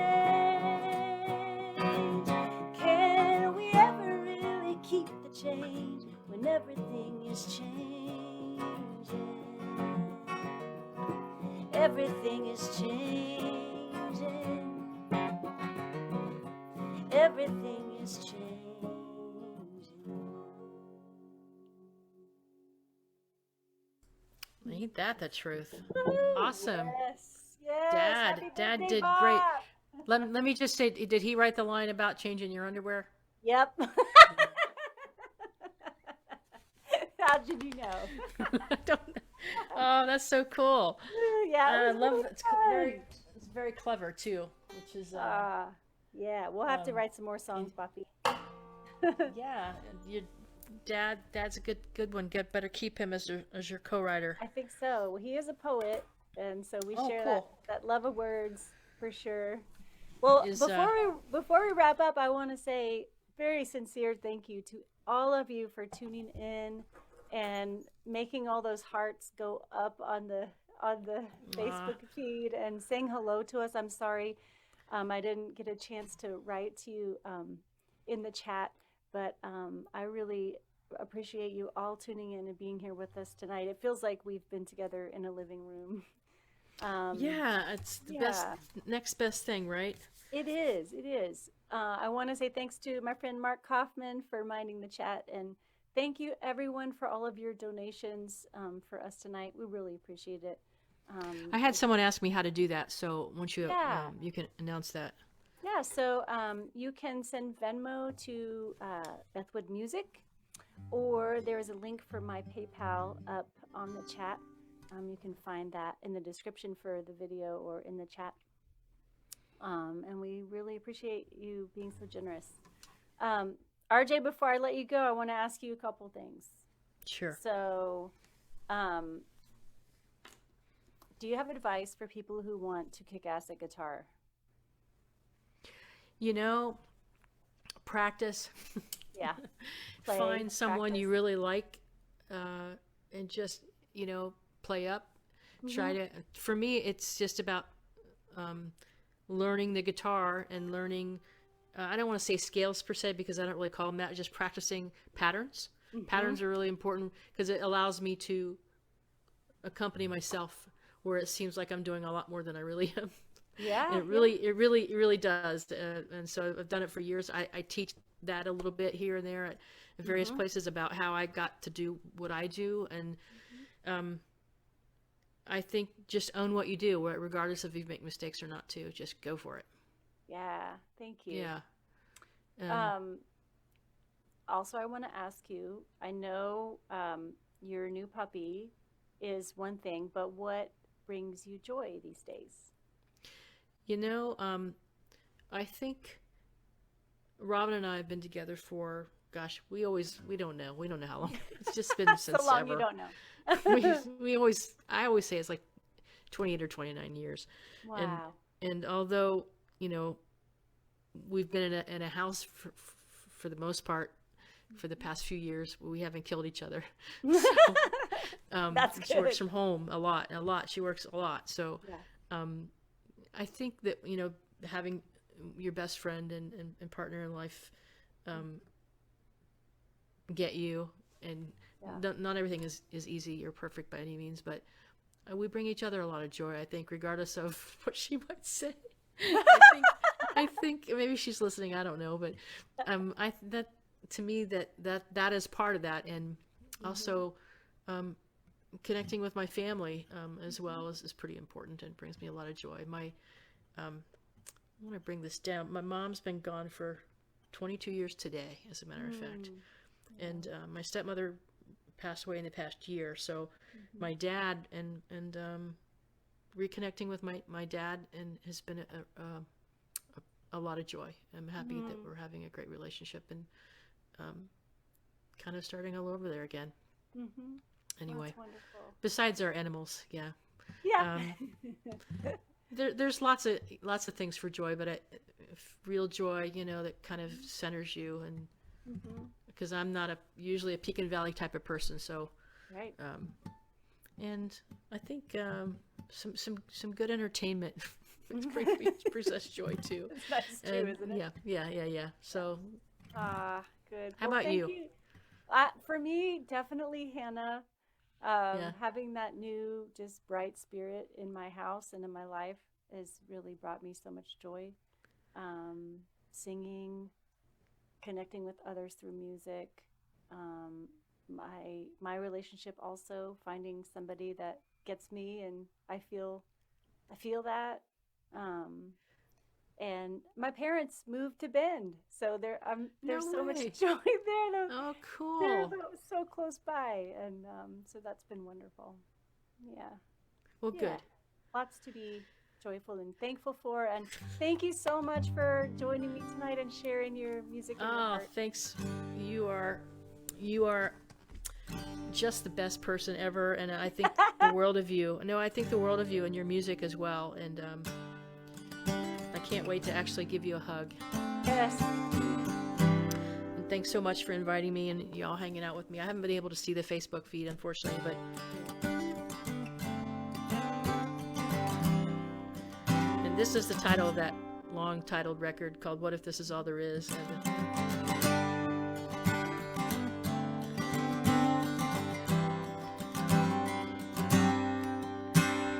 Speaker 1: Can we ever really keep the change when everything is changing? Everything is changing. Everything is changing.
Speaker 2: Ain't that the truth? Awesome.
Speaker 1: Yes, yes.
Speaker 2: Dad
Speaker 1: Happy birthday,
Speaker 2: did
Speaker 1: Bob.
Speaker 2: great. Let me just say, did he write the line about changing your underwear?
Speaker 1: Yep. How did you know?
Speaker 2: I don't know. Oh, that's so cool.
Speaker 1: Yeah,
Speaker 2: I
Speaker 1: it was
Speaker 2: love
Speaker 1: really
Speaker 2: it's
Speaker 1: fun.
Speaker 2: very clever too, which is
Speaker 1: Yeah, we'll have to
Speaker 2: um,
Speaker 1: write some more songs, Poppy.
Speaker 2: yeah. Your dad's a good one. Better keep him as your co-writer.
Speaker 1: I think so. He is a poet, and so we
Speaker 2: Oh,
Speaker 1: share
Speaker 2: cool.
Speaker 1: that love of words for sure. Well,
Speaker 2: Is
Speaker 1: before we wrap up, I want to say very sincere thank you to all of you for tuning in and making all those hearts go up on the Facebook feed and saying hello to us. I'm sorry, I didn't get a chance to write to you in the chat, but I really appreciate you all tuning in and being here with us tonight. It feels like we've been together in a living room.
Speaker 2: yeah, it's the
Speaker 1: Yeah.
Speaker 2: next best thing, right?
Speaker 1: It is. It is. I want to say thanks to my friend Mark Kaufman for minding the chat, and thank you everyone for all of your donations for us tonight. We really appreciate it.
Speaker 2: I had someone ask me how to do that, so once you
Speaker 1: Yeah.
Speaker 2: you can announce that.
Speaker 1: Yeah, so you can send Venmo to Bethwood Music, or there is a link for my PayPal up on the chat. You can find that in the description for the video or in the chat. And we really appreciate you being so generous. RJ, before I let you go, I want to ask you a couple things.
Speaker 2: Sure.
Speaker 1: So, do you have advice for people who want to kick ass at guitar?
Speaker 2: You know, practice.
Speaker 1: Yeah. Play,
Speaker 2: Find someone
Speaker 1: practice.
Speaker 2: you really like, and just play up. Try to. For me, it's just about learning the guitar and learning. I don't want to say scales per se because I don't really call them that. Just practicing patterns. Patterns are really important because it allows me to accompany myself where it seems like I'm doing a lot more than I really am.
Speaker 1: Yeah.
Speaker 2: And it really does. And so I've done it for years. I teach that a little bit here and there at various places about how I got to do what I do. And I think just own what you do, regardless if you make mistakes or not too. Just go for it.
Speaker 1: Yeah. Thank you.
Speaker 2: Yeah.
Speaker 1: Also, I want to ask you, I know your new puppy is one thing, but what brings you joy these days?
Speaker 2: I think Robin and I have been together for, gosh, we don't know how long. It's just been since
Speaker 1: So long
Speaker 2: ever.
Speaker 1: you don't know.
Speaker 2: I always say it's like 28 or 29 years.
Speaker 1: Wow.
Speaker 2: And although, we've been in a house for the most part for the past few years. We haven't killed each other. So,
Speaker 1: That's good.
Speaker 2: she works from home a lot. She works a lot. So
Speaker 1: Yeah.
Speaker 2: I think that, having your best friend and partner in life get you, and not everything is easy or perfect by any means, but we bring each other a lot of joy, I think, regardless of what she might say. I think maybe she's listening, I don't know, but to me that is part of that, and also connecting with my family as well is pretty important and brings me a lot of joy. I want to bring this down. My mom's been gone for 22 years today, as a matter of fact. And my stepmother passed away in the past year. So my dad and reconnecting with my dad and has been a lot of joy. I'm happy that we're having a great relationship and kind of starting all over there again. Anyway,
Speaker 1: That's wonderful.
Speaker 2: Besides our animals, yeah. There's lots of things for joy, but real joy, that kind of centers you, and because I'm not usually a peak and valley type of person, so
Speaker 1: right.
Speaker 2: And I think some good entertainment brings us joy too.
Speaker 1: That's true, isn't it?
Speaker 2: Yeah. So,
Speaker 1: good.
Speaker 2: How about you?
Speaker 1: For me, definitely Hannah. Having that new, just bright spirit in my house and in my life has really brought me so much joy. Singing, connecting with others through music. My relationship also, finding somebody that gets me, and I feel that. And my parents moved to Bend, so there's so much joy there.
Speaker 2: Oh, cool!
Speaker 1: They're so close by, and so that's been wonderful. Yeah.
Speaker 2: Well, good.
Speaker 1: Lots to be joyful and thankful for, and thank you so much for joining me tonight and sharing your music. And your heart.
Speaker 2: Thanks. You are just the best person ever, and I think the world of you. No, I think the world of you and your music as well, and I can't wait to actually give you a hug.
Speaker 1: Yes.
Speaker 2: And thanks so much for inviting me and y'all hanging out with me. I haven't been able to see the Facebook feed, unfortunately, but and this is the title of that long titled record called What If This Is All There Is.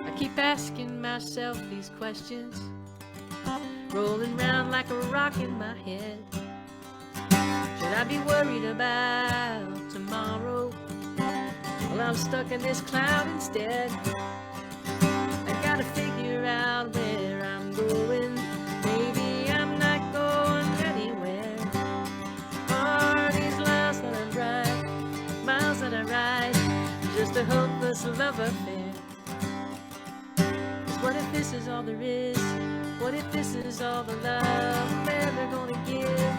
Speaker 2: I keep asking myself these questions, rolling round like a rock in my head. Should I be worried about tomorrow? Well, I'm stuck in this cloud instead. I gotta figure out where I'm going. Maybe I'm not going anywhere. Are these lives that I ride, miles that I ride, just a hopeless love affair? 'Cause what if this is all there is? What if this is all the love I'm ever gonna give?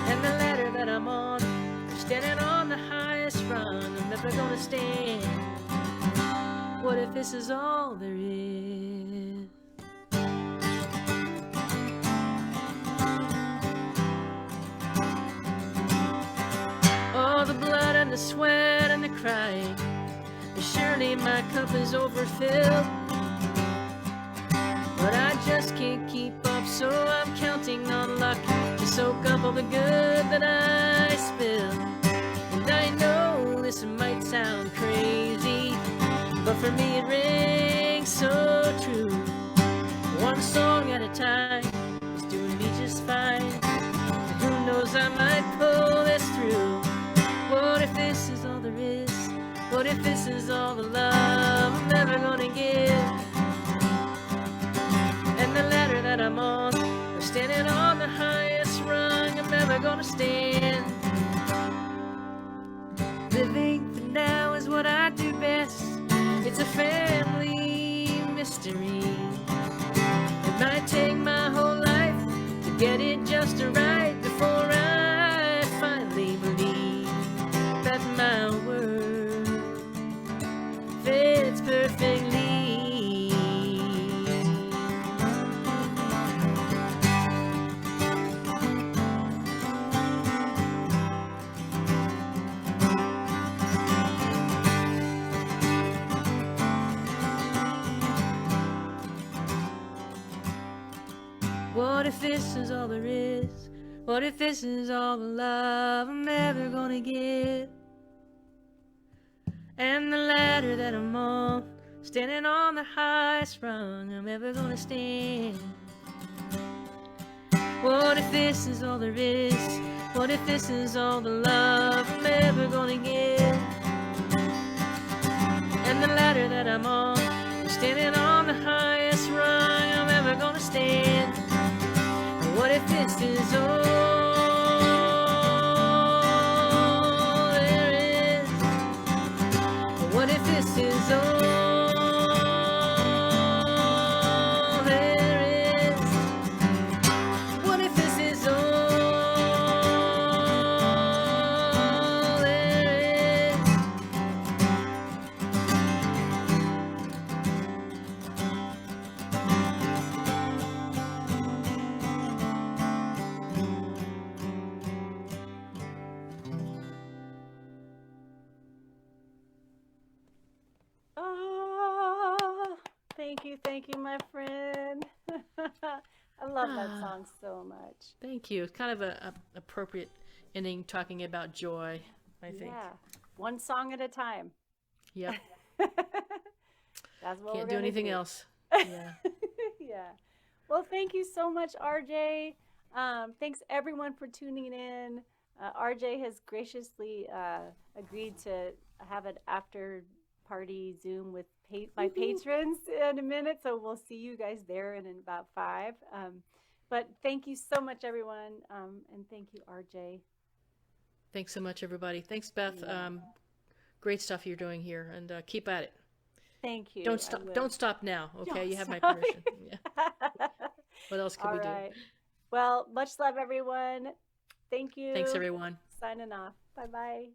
Speaker 2: And the ladder that I'm on, I'm standing on the highest rung, I'm never gonna stand. What if this is all there is? All the blood and the sweat and the crying, surely my cup is overfilled. But I just can't keep up, so I'm counting on luck to soak up all the good that I spill. And I know this might sound crazy, but for me it rings so true. One song at a time is doing me just fine. And who knows, I might pull this through. What if this is all there is? What if this is all the love I'm ever gonna give? And the ladder that I'm on, I'm standing on the highest rung I'm ever gonna stand. Living for now is what I do best. It's a family mystery. It might take my whole life to get it just right before I finally believe that my word fits perfectly. What if this is all there is? What if this is all the love I'm ever gonna get? And the ladder that I'm on, standing on the highest rung I'm ever gonna stand. What if this is all there is? What if this is all the love I'm ever gonna get? And the ladder that I'm on, standing on the highest rung I'm ever gonna stand. What if this is all there is? What if this is all there is? What if this is all there is?
Speaker 1: Oh, thank you, my friend. I love that song so much.
Speaker 2: Thank you. It's kind of a appropriate ending, talking about joy, I think.
Speaker 1: Yeah, one song at a time.
Speaker 2: Yep.
Speaker 1: That's what
Speaker 2: Can't
Speaker 1: we're
Speaker 2: do
Speaker 1: gonna
Speaker 2: anything
Speaker 1: do.
Speaker 2: else. Yeah.
Speaker 1: Yeah. Well, thank you so much, RJ. Thanks everyone for tuning in. RJ has graciously agreed to have an after party Zoom with my patrons in a minute, so we'll see you guys there in about 5. But thank you so much, everyone, and thank you, RJ.
Speaker 2: Thanks so much, everybody. Thanks, Beth.
Speaker 1: Yeah.
Speaker 2: Great stuff you're doing here, and keep at it.
Speaker 1: Thank you.
Speaker 2: Don't stop.
Speaker 1: I will.
Speaker 2: Don't stop now. Okay,
Speaker 1: Don't
Speaker 2: you have my
Speaker 1: stop.
Speaker 2: permission. Yeah. What else could
Speaker 1: All
Speaker 2: we do?
Speaker 1: right. Well, much love, everyone. Thank you.
Speaker 2: Thanks, everyone.
Speaker 1: Signing off. Bye-bye.